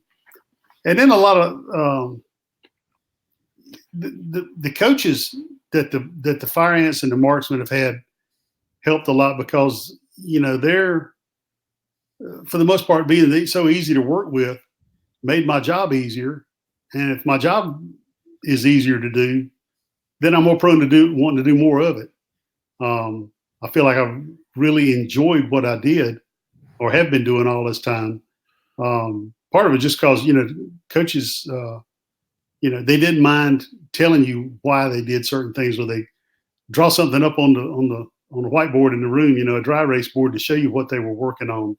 then a lot of the coaches that the Fire Ants and the Marksmen have had helped a lot because, you know, they're, for the most part, being so easy to work with, made my job easier. And if my job is easier to do, then I'm more prone to wanting to do more of it. I feel like I've really enjoyed what I did or have been doing all this time. Part of it just because, you know, coaches, you know, they didn't mind telling you why they did certain things, or they draw something up on the whiteboard in the room, you know, a dry erase board, to show you what they were working on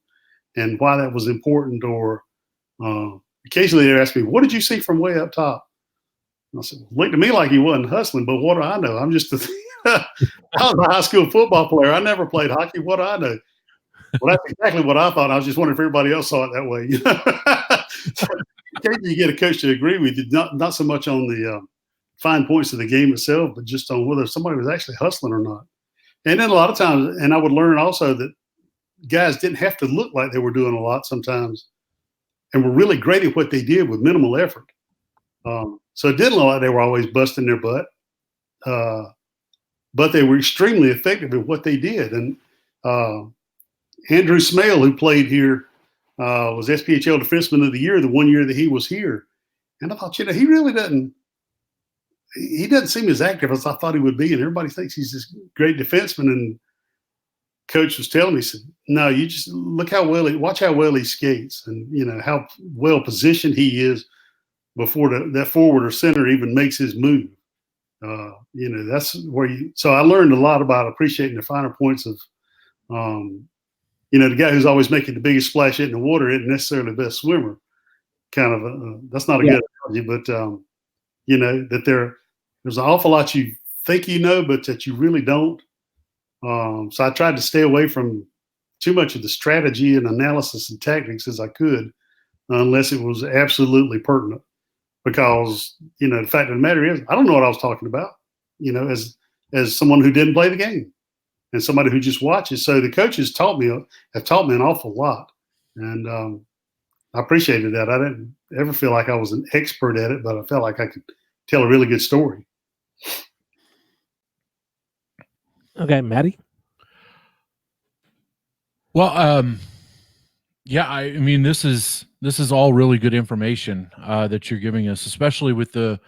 and why that was important. Or occasionally they ask me, "What did you see from way up top?" And I said, "Looked to me like he wasn't hustling, but what do I know? I'm just I was a high school football player. I never played hockey. What do I know?" Well, that's exactly what I thought. I was just wondering if everybody else saw it that way. Occasionally you get a coach to agree with you, not so much on the fine points of the game itself, but just on whether somebody was actually hustling or not. And then a lot of times, and I would learn also that guys didn't have to look like they were doing a lot sometimes, and were really great at what they did with minimal effort. So it didn't look like they were always busting their butt, but they were extremely effective at what they did. And Andrew Smale, who played here, was SPHL Defenseman of the Year the one year that he was here. And I thought, he really doesn't seem as active as I thought he would be. And everybody thinks he's this great defenseman. And coach was telling me, he said, no, you just watch how well he skates and, how well positioned he is before that forward or center even makes his move. That's where so I learned a lot about appreciating the finer points of, the guy who's always making the biggest splash in the water isn't necessarily the best swimmer. Kind of that's not a good analogy, but that there's an awful lot you think but that you really don't. So I tried to stay away from too much of the strategy and analysis and tactics as I could, unless it was absolutely pertinent. Because the fact of the matter is, I don't know what I was talking about. As someone who didn't play the game and somebody who just watches. So the coaches have taught me an awful lot, and I appreciated that. I didn't ever feel like I was an expert at it, but I felt like I could tell a really good story.
Okay, Maddie.
Well, yeah, I mean, this is all really good information that you're giving us, especially with the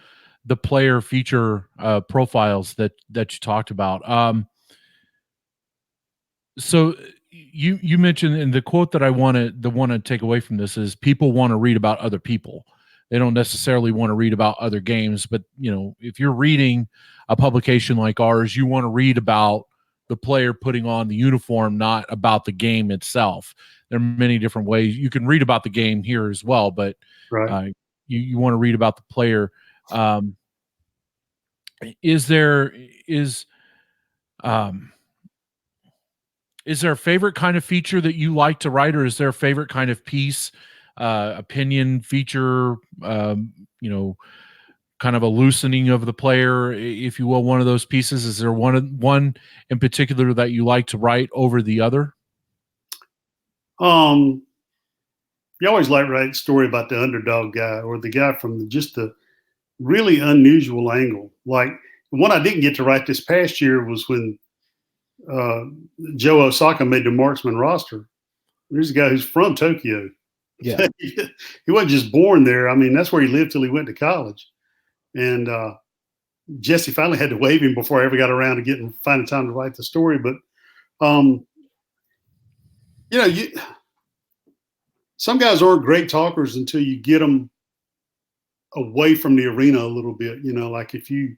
player feature profiles that you talked about. So you mentioned in the quote that I want to take away from this is people want to read about other people. They don't necessarily want to read about other games, but if you're reading a publication like ours, you want to read about the player putting on the uniform, not about the game itself. There are many different ways you can read about the game here as well, but
right.
You want to read about the player. Is there a favorite kind of feature that you like to write, or is there a favorite kind of piece, opinion, feature, kind of a loosening of the player, if you will, one of those pieces? Is there one in particular that you like to write over the other?
You always like to write a story about the underdog guy or the guy from just the really unusual angle. Like the one I didn't get to write this past year was when Joe Osaka made the marksman roster. There's a guy who's from Tokyo.
Yeah.
He wasn't just born there. I mean, that's where he lived till he went to college. And Jesse finally had to waive him before I ever got around to finding time to write the story. But, some guys aren't great talkers until you get them away from the arena a little bit. Like if you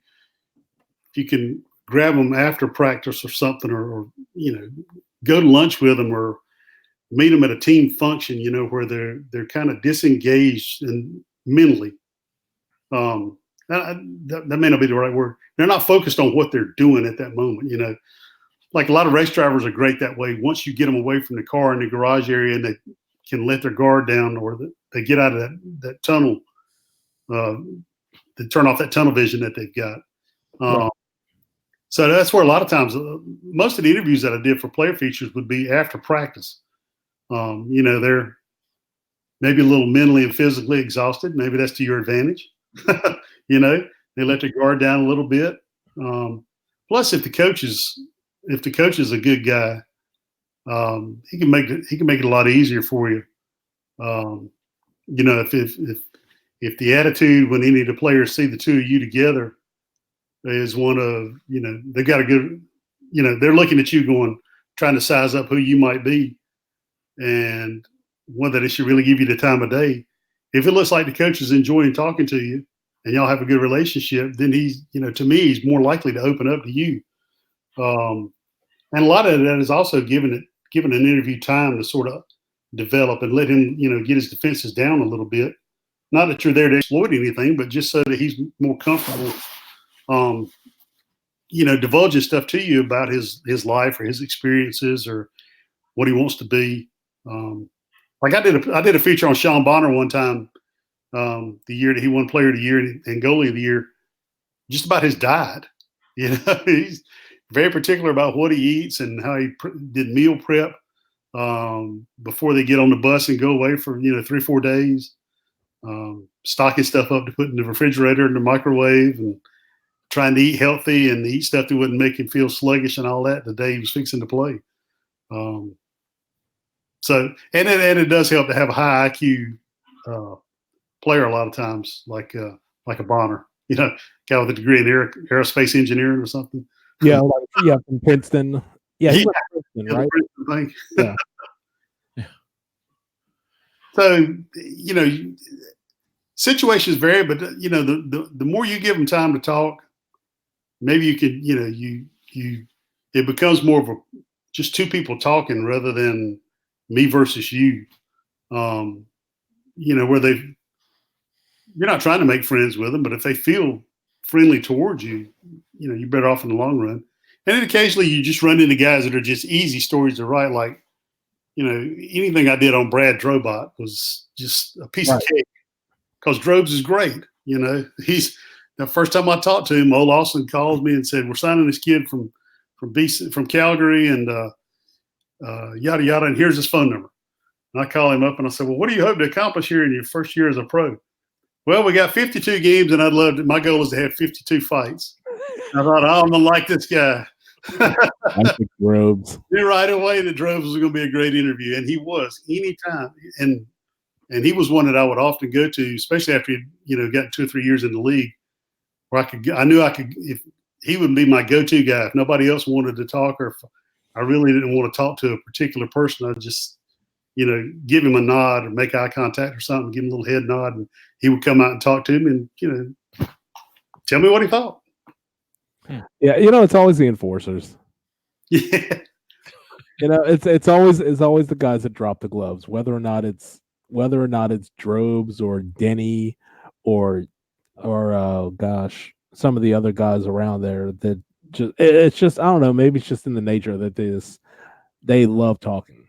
can grab them after practice or something, or go to lunch with them or meet them at a team function, where they're kind of disengaged and mentally. That may not be the right word. They're not focused on what they're doing at that moment. Like a lot of race drivers are great that way. Once you get them away from the car in the garage area and they can let their guard down, or they get out of that tunnel, they turn off that tunnel vision that they've got.
Right.
So that's where a lot of times, most of the interviews that I did for player features would be after practice. They're maybe a little mentally and physically exhausted. Maybe that's to your advantage. They let their guard down a little bit. Plus, if the coach is a good guy, he can make it a lot easier for you. If the attitude when any of the players see the two of you together is one of, they've got a good, they're looking at you trying to size up who you might be, and one that they should really give you the time of day. If it looks like the coach is enjoying talking to you and y'all have a good relationship, then he's, to me, he's more likely to open up to you. And a lot of that is also given an interview time to sort of develop and let him, get his defenses down a little bit. Not that you're there to exploit anything, but just so that he's more comfortable, divulging stuff to you about his life or his experiences or what he wants to be. Like I did a feature on Sean Bonner one time, the year that he won Player of the Year and Goalie of the Year, just about his diet. He's very particular about what he eats and how he did meal prep before they get on the bus and go away for 3-4 days. Stocking stuff up to put in the refrigerator and the microwave, and trying to eat healthy and eat stuff that wouldn't make him feel sluggish and all that the day he was fixing to play. So, and it does help to have a high IQ player a lot of times, like a Bonner, guy with a degree in aerospace engineering or something.
Yeah, from Princeton. Yeah, he went to Princeton, right?
Thing.
Yeah.
So, situations vary, but the more you give them time to talk, maybe you could, it becomes more of just two people talking rather than me versus you. Where you're not trying to make friends with them, but if they feel friendly towards you, you're better off in the long run. And then occasionally you just run into guys that are just easy stories to write. Like, anything I did on Brad Drobot was just a piece of cake because Drobes is great. He's the first time I talked to him, old Austin called me and said, "We're signing this kid from Calgary and yada, yada. And here's his phone number." And I call him up and I said, "Well, what do you hope to accomplish here in your first year as a pro?" "Well, we got 52 games and my goal is to have 52 fights." I thought, I'm going to like this guy.
I think Drobes.
Knew right away that Drobes was going to be a great interview. And he was anytime. And he was one that I would often go to, especially after he'd, got 2 or 3 years in the league, where I knew if he would be my go-to guy. If nobody else wanted to talk, or if I really didn't want to talk to a particular person, I'd just, give him a nod or make eye contact or something, give him a little head nod, and he would come out and talk to him and, tell me what he thought.
Yeah, it's always the enforcers.
Yeah.
It's always the guys that drop the gloves, whether or not it's Drobes or Denny or some of the other guys around there that it's just I don't know, maybe it's just in the nature that they love talking.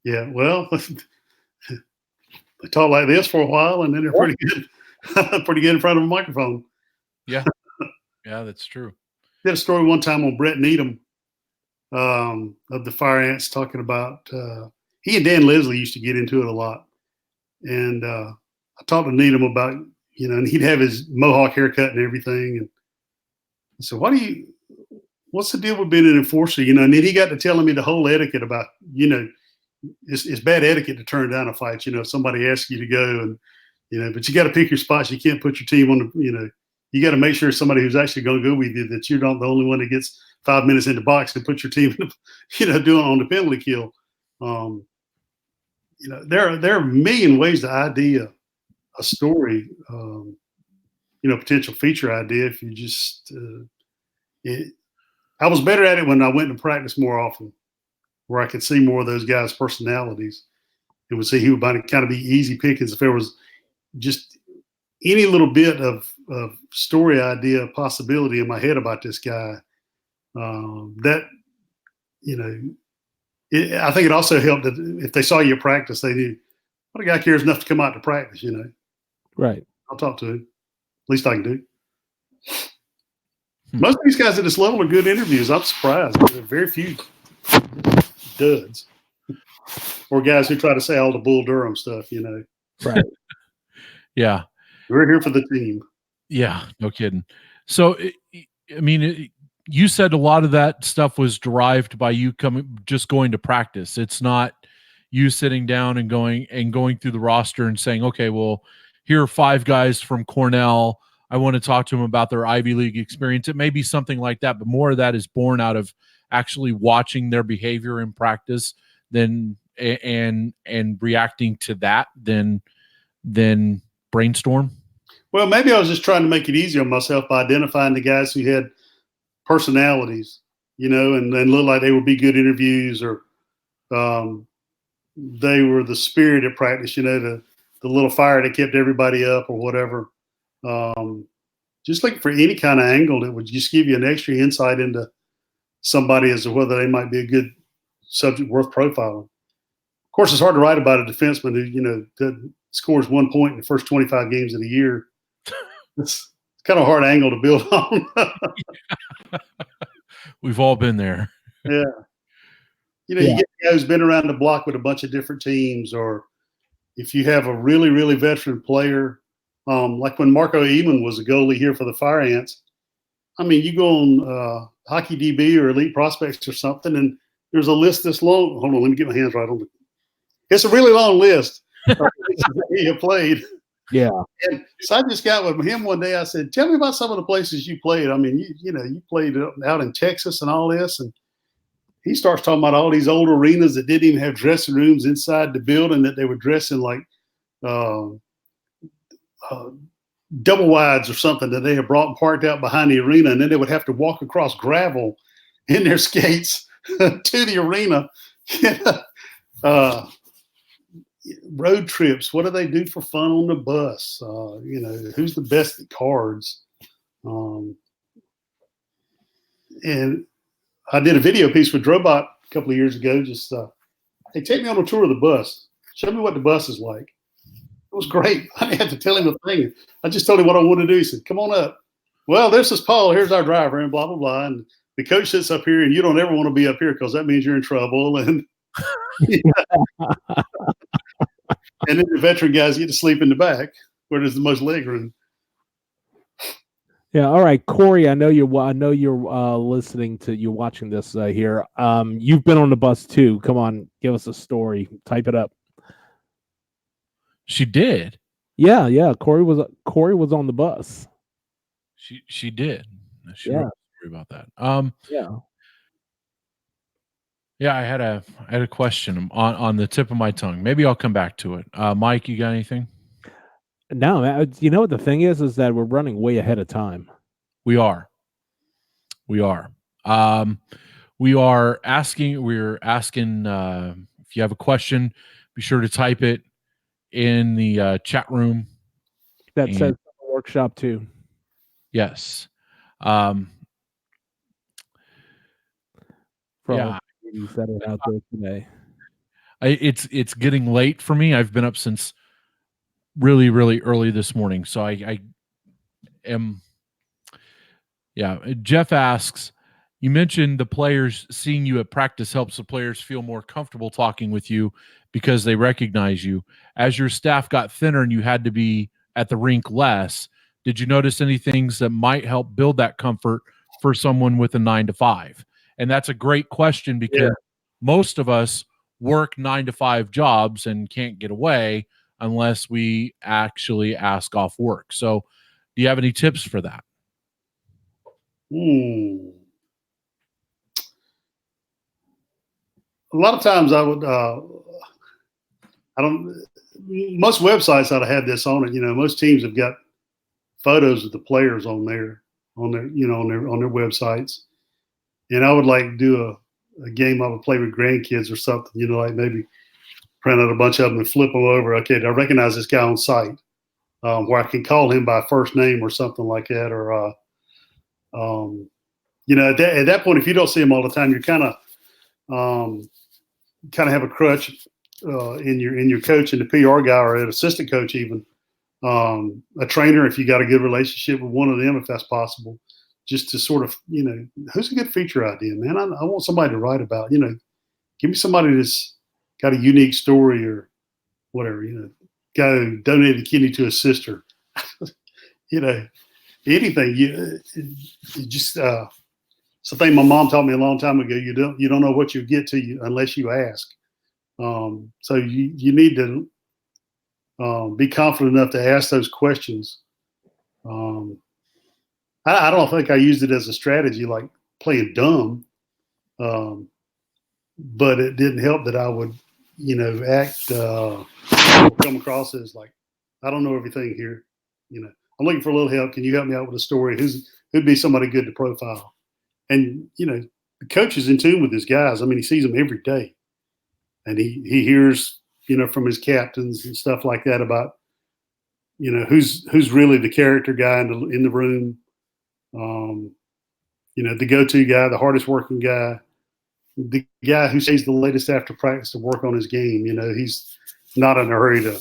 Yeah, well, they talk like this for a while and then they're pretty good in front of a microphone.
Yeah. Yeah, that's true.
Did a story one time on Brett Needham of the Fire Ants, talking about he and Dan Leslie used to get into it a lot. And I talked to Needham about, and he'd have his mohawk haircut and everything. And I said, what's the deal with being an enforcer? And then he got to telling me the whole etiquette about, it's bad etiquette to turn down a fight. If somebody asks you to go and, but you got to pick your spots. You can't put your team on the, you got to make sure somebody who's actually going to go with you, that you're not the only one that gets 5 minutes in the box and put your team, doing on the penalty kill. There are a million ways to idea a story, potential feature idea. If you just, I was better at it when I went to practice more often, where I could see more of those guys' personalities and would see who would kind of be easy pickings if there was just any little bit of story idea possibility in my head about this guy. I think it also helped that if they saw you at practice, they knew, what a guy cares enough to come out to practice,
Right.
I'll talk to him. At least I can do. Most of these guys at this level are good interviews. I'm surprised. There are very few duds or guys who try to say all the Bull Durham stuff,
Right.
Yeah.
We're here for the team.
Yeah, no kidding. So, you said a lot of that stuff was derived by you just going to practice. It's not you sitting down and going through the roster and saying, okay, well, here are 5 guys from Cornell. I want to talk to them about their Ivy League experience. It may be something like that, but more of that is born out of actually watching their behavior in practice and reacting to that than brainstorm.
Well, maybe I was just trying to make it easier on myself by identifying the guys who had personalities, and looked like they would be good interviews, or they were the spirit at practice, the little fire that kept everybody up or whatever. Just looking for any kind of angle that would just give you an extra insight into somebody as to whether they might be a good subject worth profiling. Of course, it's hard to write about a defenseman who, that scores 1 point in the first 25 games of the year. It's kind of a hard angle to build on.
We've all been there.
Yeah. You get a guy who's been around the block with a bunch of different teams, or if you have a really, really veteran player, like when Marco Eamon was a goalie here for the Fire Ants. You go on Hockey DB or Elite Prospects or something, and there's a list this long. Hold on, let me get my hands right on the It's a really long list of places that he had played.
Yeah.
And so I just got with him one day. I said, "Tell me about some of the places you played. I mean, you played out in Texas and all this." And he starts talking about all these old arenas that didn't even have dressing rooms inside the building, that they were dressing like double wides or something that they had brought and parked out behind the arena, and then they would have to walk across gravel in their skates to the arena. Road trips. What do they do for fun on the bus? Who's the best at cards? And I did a video piece with Drobot a couple of years ago. Just, hey, take me on a tour of the bus. Show me what the bus is like. It was great. I didn't have to tell him a thing. I just told him what I wanted to do. He said, "Come on up." "Well, this is Paul. Here's our driver," and blah, blah, blah. And the coach sits up here, and you don't ever want to be up here because that means you're in trouble. And and then the veteran guys get to sleep in the back where there's the most leg room.
Yeah. All right, Corey. I know you're listening to you watching this here. You've been on the bus too. Come on, give us a story. Type it up.
She did.
Yeah. Corey was on the bus.
She did. She
Yeah.
wrote a story about that. Yeah, I had a question on the tip of my tongue. Maybe I'll come back to it. Mike, you got anything?
No, you know what the thing is that we're running way ahead of time.
We are. We're asking if you have a question, be sure to type it in the chat room.
That says workshop too.
Yes.
For
Yeah.
that are out there today.
It's getting late for me. I've been up since really, really early this morning. So I am. Yeah. Jeff asks, you mentioned the players seeing you at practice helps the players feel more comfortable talking with you because they recognize you. As your staff got thinner and you had to be at the rink less, did you notice any things that might help build that comfort for someone with a 9-to-5? And that's a great question because most of us work 9-to-5 jobs and can't get away unless we actually ask off work. So do you have any tips for that?
A lot of times I would, most websites ought to have this on it. Most teams have got photos of the players on their websites. And I would like do a game I would play with grandkids or something, like maybe print out a bunch of them and flip them over. Okay, do I recognize this guy on site? Where I can call him by first name or something like that. Or, at that point, if you don't see him all the time, you're kind of have a crutch in your coach and the PR guy or an assistant coach, even a trainer, if you got a good relationship with one of them, if that's possible. Just to sort of, who's a good feature idea, man? I want somebody to write about, give me somebody that's got a unique story or whatever, guy who donated a kidney to his sister, anything. You just, something my mom taught me a long time ago. You don't know what you get to you unless you ask. So you need to be confident enough to ask those questions. I don't think I used it as a strategy, like playing dumb, but it didn't help that I would, come across as like, I don't know everything here. I'm looking for a little help. Can you help me out with a story? Who'd be somebody good to profile? And, the coach is in tune with his guys. I mean, he sees them every day. And he hears, from his captains and stuff like that about, who's really the character guy in the room. The go-to guy, the hardest working guy, the guy who stays the latest after practice to work on his game. He's not in a hurry to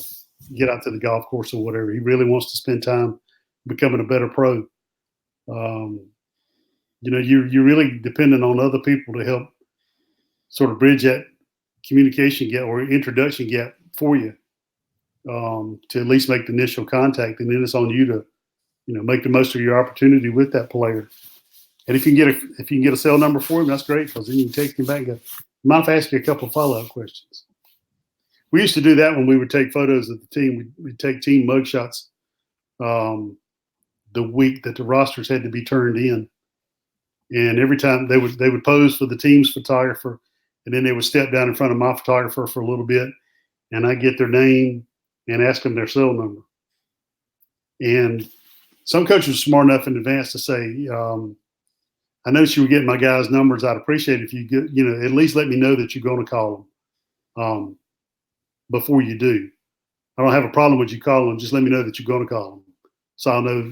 get out to the golf course or whatever. He really wants to spend time becoming a better pro. You're really dependent on other people to help sort of bridge that communication gap or introduction gap for you, to at least make the initial contact. And then it's on you to, make the most of your opportunity with that player. And if you can get a cell number for him, that's great, because then you can text him back and go, mind if I ask you a couple of follow-up questions? we used to do that when we would take photos of the team. We'd take team mugshots the week that the rosters had to be turned in. And every time they would pose for the team's photographer, and then they would step down in front of my photographer for a little bit, and I get their name and ask them their cell number. And some coaches are smart enough in advance to say, I noticed you were getting my guys' numbers. I'd appreciate it if you get, at least let me know that you're going to call them before you do. I don't have a problem with you calling them. Just let me know that you're going to call them, so I'll know,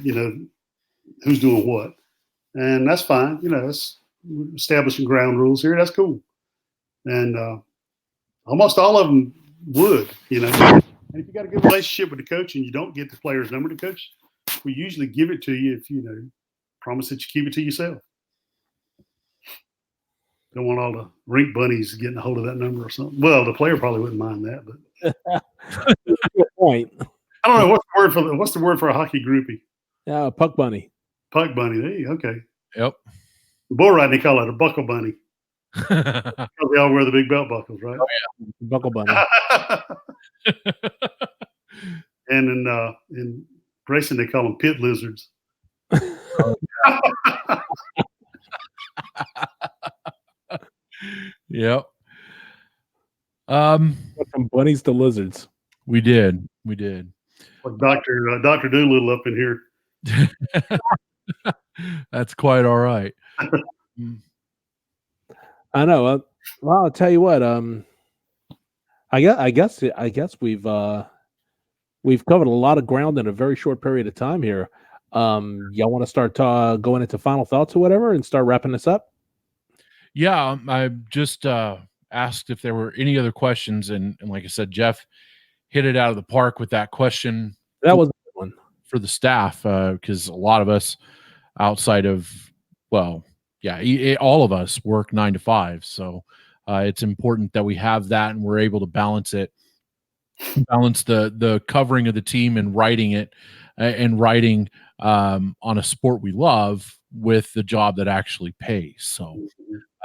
who's doing what. And that's fine. That's establishing ground rules here. That's cool. And almost all of them would, And if you got a good relationship with the coach and you don't get the player's number, the coach will usually give it to you if promise that you keep it to yourself. Don't want all the rink bunnies getting a hold of that number or something. Well, the player probably wouldn't mind that, but
good point.
I don't know what's the word for a hockey groupie.
Yeah, puck bunny.
Puck bunny. Hey, okay.
Yep.
Bull riding, they call it a buckle bunny. They all wear the big belt buckles, right?
Oh yeah, buckle bunny.
And in racing, they call them pit lizards.
Yep.
From bunnies to lizards.
We did.
Like Dr. Doolittle up in here.
That's quite all right.
I know. Well, I'll tell you what. I guess we've covered a lot of ground in a very short period of time here. Y'all want to start going into final thoughts or whatever, and start wrapping this up?
Yeah, I just asked if there were any other questions, and like I said, Jeff hit it out of the park with that question.
That was a good one
for the staff, because a lot of us outside of, all of us work 9 to 5. So it's important that we have that and we're able to balance the covering of the team and writing it on a sport we love with the job that actually pays. So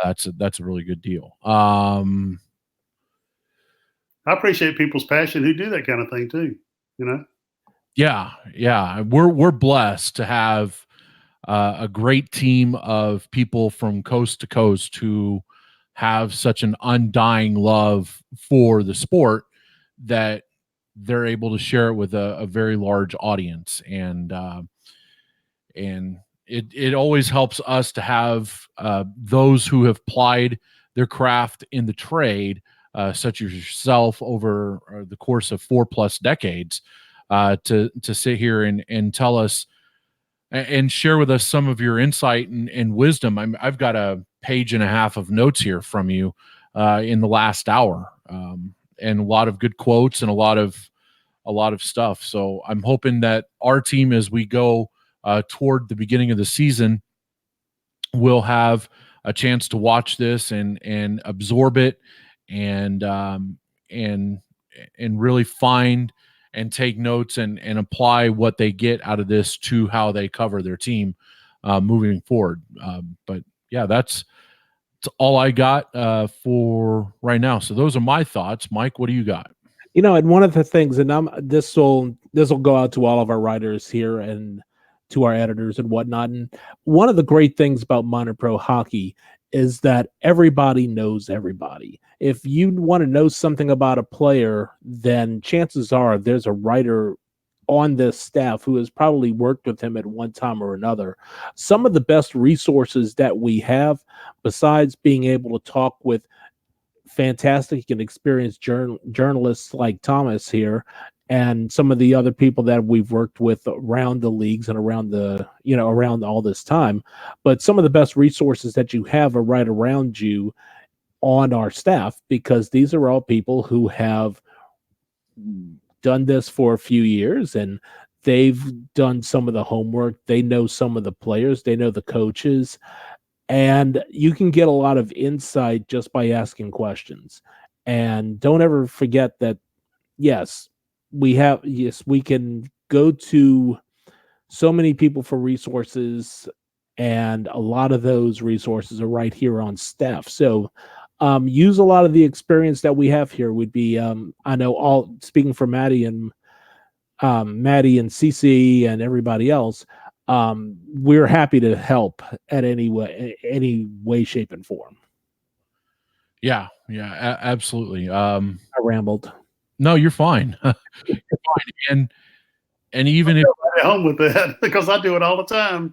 that's a really good deal.
I appreciate people's passion who do that kind of thing too.
Yeah. We're blessed to have a great team of people from coast to coast who have such an undying love for the sport that they're able to share it with a very large audience. And it always helps us to have those who have plied their craft in the trade, such as yourself, over the course of 4+ decades, to sit here and tell us and share with us some of your insight and wisdom. I've got a page and a half of notes here from you in the last hour, and a lot of good quotes and a lot of stuff. So I'm hoping that our team, as we go toward the beginning of the season, will have a chance to watch this and absorb it and really find and take notes and apply what they get out of this to how they cover their team moving forward. But yeah, that's all I got for right now. So those are my thoughts. Mike, what do you got?
And one of the things, and this will go out to all of our writers here and to our editors and whatnot. And one of the great things about minor pro hockey is that everybody knows everybody. If you want to know something about a player, then chances are there's a writer on this staff who has probably worked with him at one time or another. Some of the best resources that we have, besides being able to talk with fantastic and experienced journalists like Thomas here, and some of the other people that we've worked with around the leagues and around around all this time. But some of the best resources that you have are right around you on our staff, because these are all people who have done this for a few years and they've done some of the homework. They know some of the players, they know the coaches, and you can get a lot of insight just by asking questions. And don't ever forget that, yes, we can go to so many people for resources, and a lot of those resources are right here on staff. So use a lot of the experience that we have here. Would be, I know, all speaking for Maddie and CC and everybody else, we're happy to help at any way, shape, and form.
Yeah, absolutely.
I rambled.
No, you're fine. You're fine. And even if
at home with that because I do it all the time.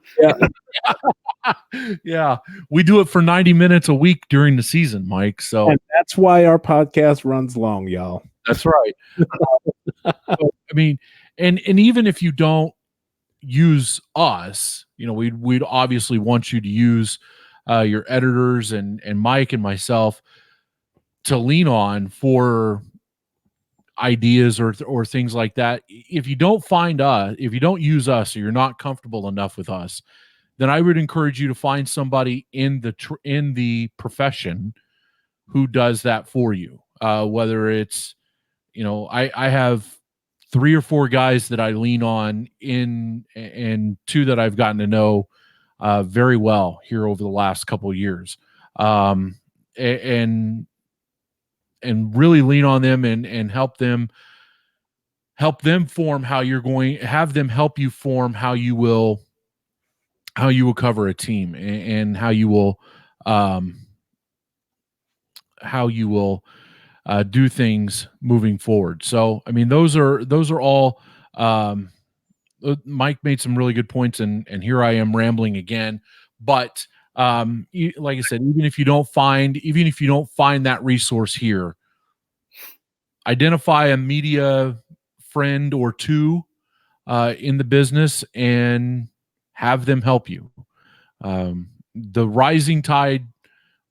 Yeah, we do it for 90 minutes a week during the season, Mike. So
and that's why our podcast runs long, y'all.
That's right. I mean, and even if you don't use us, we'd obviously want you to use your editors and Mike and myself to lean on for ideas or things like that. If you don't find us, if you don't use us, or you're not comfortable enough with us, then I would encourage you to find somebody in the profession who does that for you. Whether it's, I have 3 or 4 guys that I lean on and 2 that I've gotten to know very well here over the last couple of years, and really lean on them and help them form how you're going. Have them help you form how you will cover a team and how you will do things moving forward. So, I mean, those are all. Mike made some really good points, and here I am rambling again. But like I said, even if you don't find that resource here, identify a media friend or 2 in the business and have them help you. The rising tide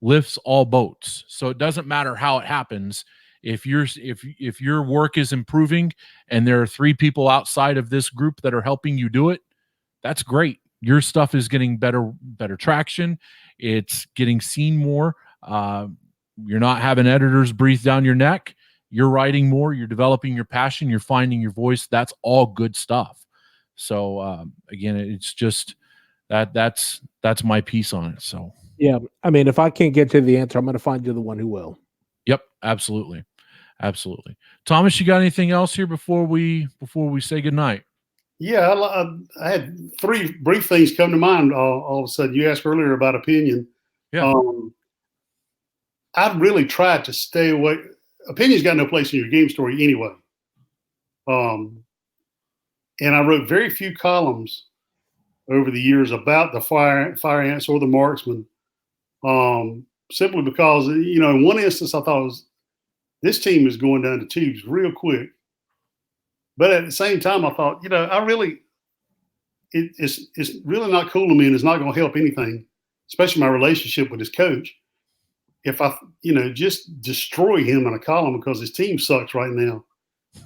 lifts all boats, so it doesn't matter how it happens. If your work is improving and there are 3 people outside of this group that are helping you do it, that's great. Your stuff is getting better traction. It's getting seen more. You're not having editors breathe down your neck. You're writing more. You're developing your passion. You're finding your voice. That's all good stuff. So again, it's just that's my piece on it. So
yeah, I mean, if I can't get to the answer, I'm going to find you the one who will.
Yep, absolutely. Thomas, you got anything else here before we say goodnight?
Yeah, I had 3 brief things come to mind all of a sudden. You asked earlier about opinion.
Yeah.
I've really tried to stay away. Opinion's got no place in your game story anyway. And I wrote very few columns over the years about the fire ants or the marksman, simply because, in one instance I thought this team is going down the tubes real quick. But at the same time, I thought, it's really not cool to me, and it's not going to help anything, especially my relationship with his coach, if I, just destroy him in a column because his team sucks right now.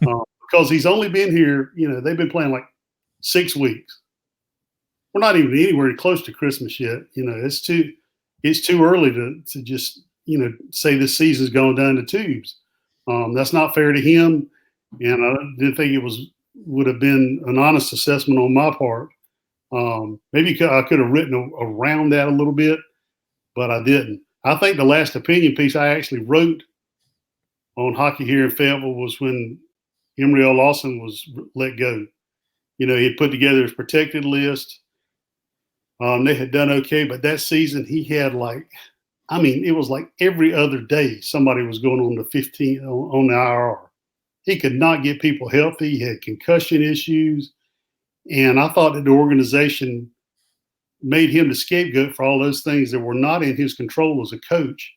Because he's only been here, they've been playing like 6 weeks. We're not even anywhere close to Christmas yet. It's too early to just, say this season's going down the tubes. That's not fair to him. And I didn't think it would have been an honest assessment on my part. Maybe I could have written around that a little bit, but I didn't. I think the last opinion piece I actually wrote on hockey here in Fayetteville was when Emery L. Lawson was let go. He had put together his protected list. They had done okay, but that season he had it was like every other day somebody was going on the 15 on the IR. He could not get people healthy. He had concussion issues. And I thought that the organization made him the scapegoat for all those things that were not in his control as a coach,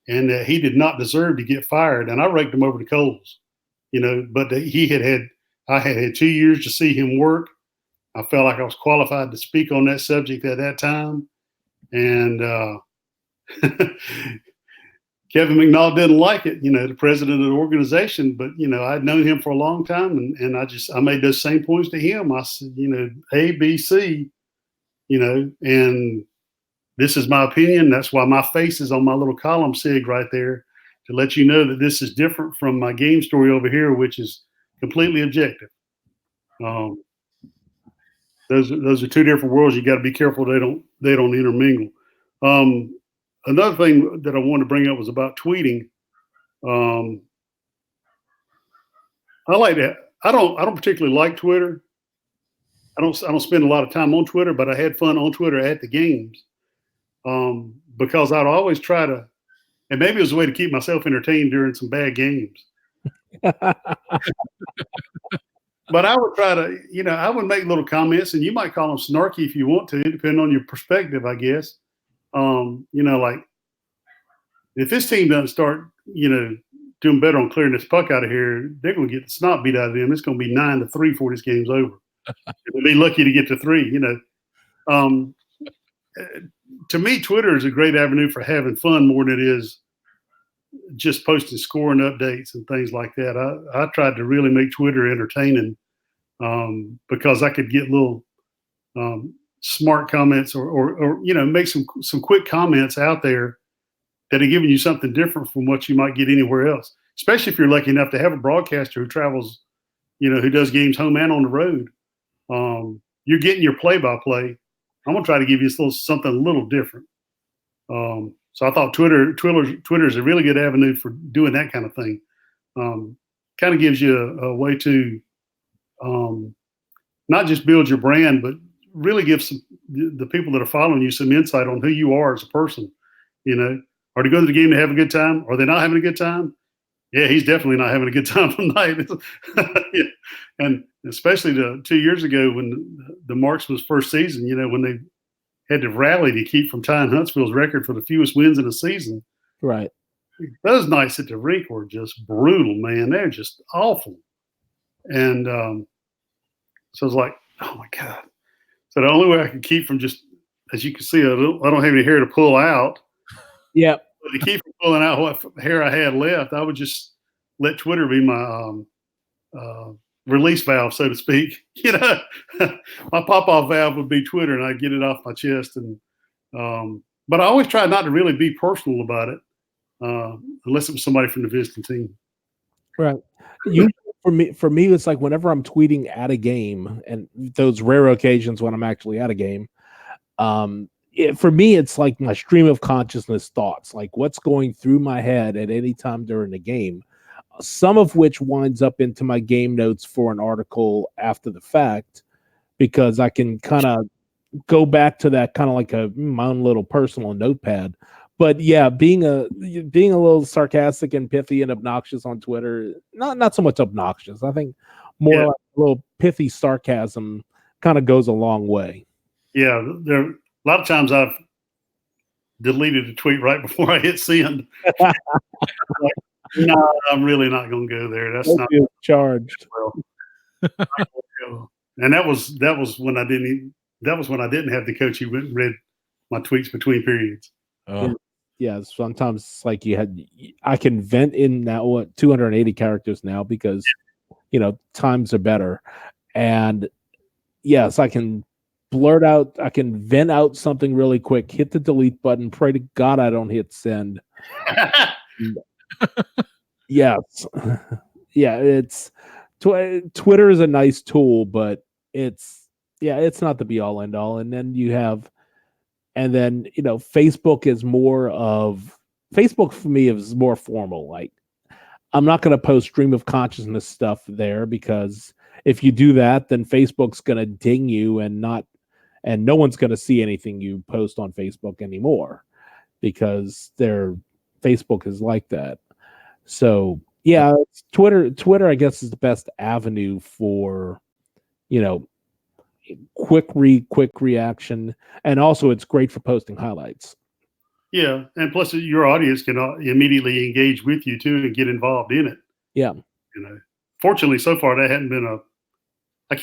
and that he did not deserve to get fired. And I raked him over the coals, but I had 2 years to see him work. I felt like I was qualified to speak on that subject at that time. And Kevin McNaught didn't like it, the president of the organization, but, I'd known him for a long time, and I made those same points to him. I said, A, B, C, and this is my opinion. That's why my face is on my little column sig right there, to let you know that this is different from my game story over here, which is completely objective. Those are 2 different worlds. You got to be careful they don't intermingle. another thing that I wanted to bring up was about tweeting. I like that. I don't particularly like Twitter. I don't spend a lot of time on Twitter, but I had fun on Twitter at the games. Because I'd always try to, and maybe it was a way to keep myself entertained during some bad games. But I would try to, I would make little comments, and you might call them snarky if you want to, depending on your perspective, I guess. Like if this team doesn't start, doing better on clearing this puck out of here, they're going to get the snot beat out of them. It's going to be 9-3 before this game's over. They'll be lucky to get to 3. To me, Twitter is a great avenue for having fun more than it is just posting scoring updates and things like that. I tried to really make Twitter entertaining because I could get little smart comments or make some quick comments out there that are giving you something different from what you might get anywhere else, especially if you're lucky enough to have a broadcaster who travels, who does games home and on the road. You're getting your play-by-play. I'm going to try to give you something a little different. So I thought Twitter is a really good avenue for doing that kind of thing. Kind of gives you a way to not just build your brand, but really give the people that are following you some insight on who you are as a person. Are they going to the game to have a good time? Are they not having a good time? Yeah, he's definitely not having a good time tonight. Yeah. And especially 2 years ago when the Marksman's first season, when they had to rally to keep from tying Huntsville's record for the fewest wins in a season.
Right.
Those nights at the rink were just brutal, man. They're just awful. And so I was like, oh, my God. So the only way I could keep from just, as you can see, I don't have any hair to pull out.
Yeah.
But to keep from pulling out what hair I had left, I would just let Twitter be my release valve, so to speak. My pop-off valve would be Twitter, and I'd get it off my chest. And but I always try not to really be personal about it, unless it was somebody from the visiting team.
Right. For me, it's like whenever I'm tweeting at a game, and those rare occasions when I'm actually at a game, for me, it's like my stream of consciousness thoughts, like what's going through my head at any time during the game, some of which winds up into my game notes for an article after the fact, because I can kind of go back to that kind of like my own little personal notepad. But yeah, being a little sarcastic and pithy and obnoxious on Twitter, not so much obnoxious. I think more like a little pithy sarcasm kind of goes a long way.
Yeah, a lot of times I've deleted a tweet right before I hit send. Like, no, I'm really not going to go there. That's not
charged.
Well. And that was when I didn't have the coach who went and read my tweets between periods.
Oh.
Yeah, sometimes it's like I can vent in now 280 characters now because times are better. And yes, I can blurt out, I can vent out something really quick, hit the delete button, pray to God I don't hit send. Yes. Yeah, it's Twitter is a nice tool, but it's not the be all end all. And then Facebook is Facebook for me is more formal. Like, I'm not going to post stream of consciousness stuff there, because if you do that, then Facebook's going to ding you and no one's going to see anything you post on Facebook anymore, because Facebook is like that. So yeah, Twitter, I guess, is the best avenue for, quick reaction, and also it's great for posting highlights.
Yeah, and plus your audience can immediately engage with you too and get involved in it.
Yeah,
Fortunately, so far that hadn't been I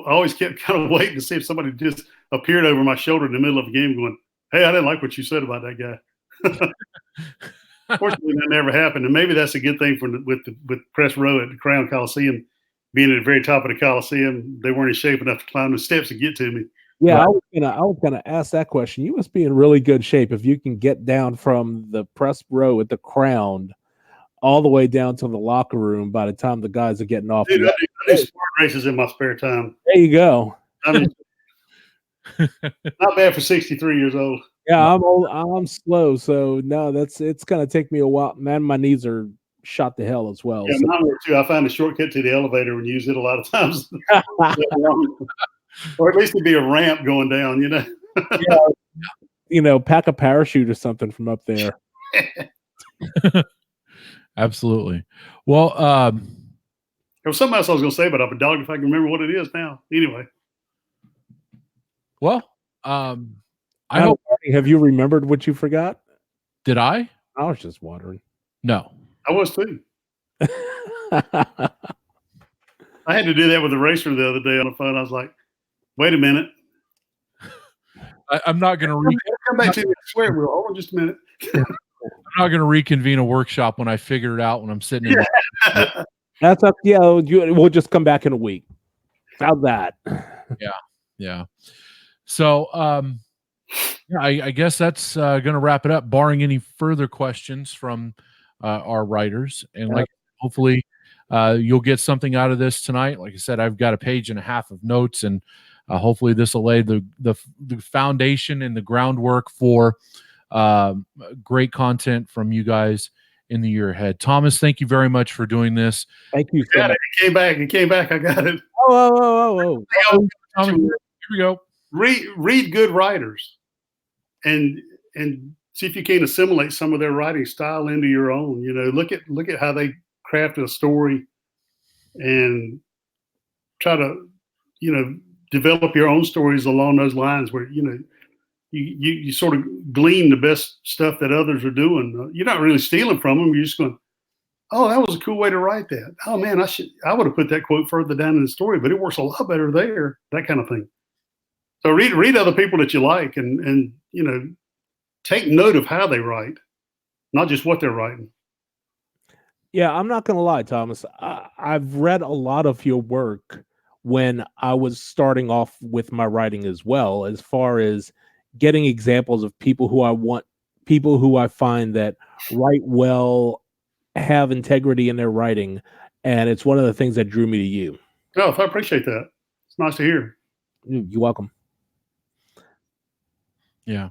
always kept kind of waiting to see if somebody just appeared over my shoulder in the middle of a game, going, "Hey, I didn't like what you said about that guy." Fortunately, that never happened, and maybe that's a good thing with press row at the Crown Coliseum. Being at the very top of the Coliseum, they weren't in shape enough to climb the steps to get to me.
Yeah, right. I was gonna ask that question. You must be in really good shape if you can get down from the press row at the Crown all the way down to the locker room by the time the guys are getting off.
Dude, I do sport races in my spare time.
There you go.
I mean, not bad for 63 years old.
Yeah, I'm old. I'm slow, so no, it's gonna take me a while. Man, my knees are shot to hell as well.
Yeah,
So.
mine were too. I find a shortcut to the elevator and use it a lot of times. Or at least it'd be a ramp going down,
Pack a parachute or something from up there.
Absolutely. Well,
There was something else I was going to say about it, but dog, if I can remember what it is now. Anyway.
I hope.
Have you remembered what you forgot?
Did I?
I was just wondering.
No.
I was too. I had to do that with the racer the other day on the phone. I was like, wait a minute.
I'm not going to
come back to the swear wheel. Hold on just a minute.
I'm not going to reconvene a workshop when I figure it out when I'm sitting in.
That's up. Yeah, we'll just come back in a week. How's that?
Yeah. So, I guess that's going to wrap it up. Barring any further questions from our writers, and hopefully you'll get something out of this tonight. Like I said, I've got a page and a half of notes, and hopefully this will lay the foundation and the groundwork for great content from you guys in the year ahead. Thomas, thank you very much for doing this.
Thank you.
So much. It came back. I got it.
Oh.
Thomas, here we go.
Read good writers, and see if you can assimilate some of their writing style into your own. Look at how they crafted a story, and try to develop your own stories along those lines where you sort of glean the best stuff that others are doing. You're not really stealing from them. You're just going, oh, that was a cool way to write that. Oh man, I would have put that quote further down in the story, but it works a lot better there. That kind of thing. So read other people that you like, and take note of how they write, not just what they're writing.
Yeah, I'm not gonna lie, Thomas. I've read a lot of your work when I was starting off with my writing as well, as far as getting examples of people who I find that write well, have integrity in their writing, and it's one of the things that drew me to you.
Oh, I appreciate that. It's nice to hear.
You're welcome.
Yeah.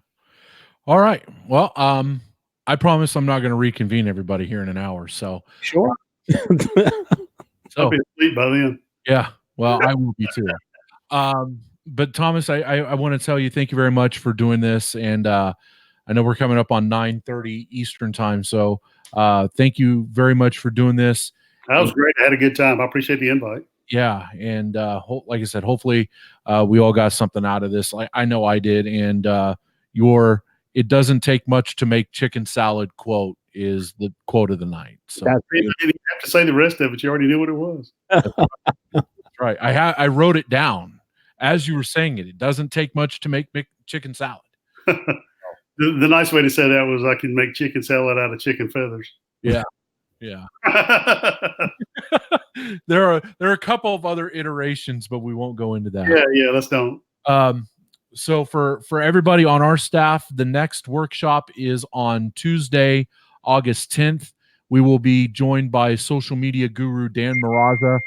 All right. Well, I promise I'm not going to reconvene everybody here in an hour. So
sure.
I'll be asleep by then.
Yeah. Well, I will be too. But Thomas, I want to tell you, thank you very much for doing this. And I know we're coming up on 9:30 Eastern time. So thank you very much for doing this.
That was great. I had a good time. I appreciate the invite.
Yeah. And like I said, hopefully we all got something out of this. I know I did. And it doesn't take much to make chicken salad quote is the quote of the night. So
you didn't have to say the rest of it. You already knew what it was.
That's right. I wrote it down as you were saying it. It doesn't take much to make chicken salad.
The nice way to say that was I can make chicken salad out of chicken feathers.
Yeah. Yeah. There are a couple of other iterations, but we won't go into that.
Yeah, let's don't.
So for everybody on our staff, the next workshop is on Tuesday, August 10th. We will be joined by social media guru Dan Maraza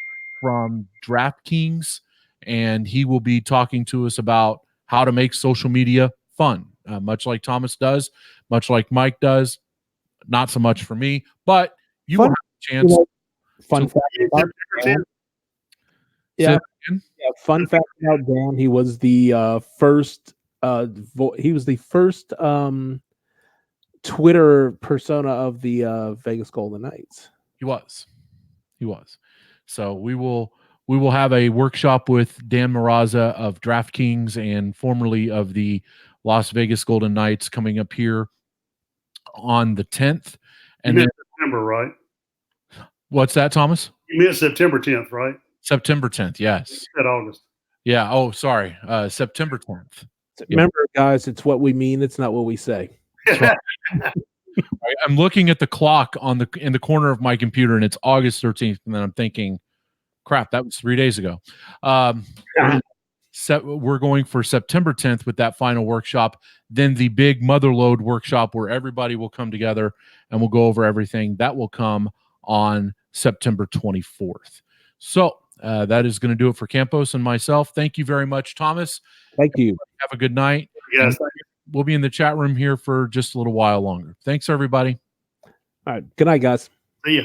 from DraftKings, and he will be talking to us about how to make social media fun, much like Thomas does, much like Mike does. Not so much for me, but you will have a chance.
Fun fact about Dan. Yeah. Fun fact about Dan: he was the first. He was the first Twitter persona of the Vegas Golden Knights.
He was. So we will have a workshop with Dan Maraza of DraftKings and formerly of the Las Vegas Golden Knights coming up here on the 10th. And then
September, right?
What's that, Thomas?
You meant September 10th, right?
September 10th, yes.
You said August.
Yeah. Oh, sorry. September 10th.
Remember, guys, it's what we mean. It's not what we say.
Right. I'm looking at the clock in the corner of my computer, and it's August 13th, and then I'm thinking, crap, that was 3 days ago. We're going for September 10th with that final workshop. Then the big Motherload workshop where everybody will come together and we'll go over everything. That will come on September 24th. So that is going to do it for Campos and myself. Thank you very much, Thomas.
Thank you.
Have
a good night.
Yes.
we'll be in the chat room here for just a little while longer. Thanks, everybody.
All right. Good night, guys.
See ya.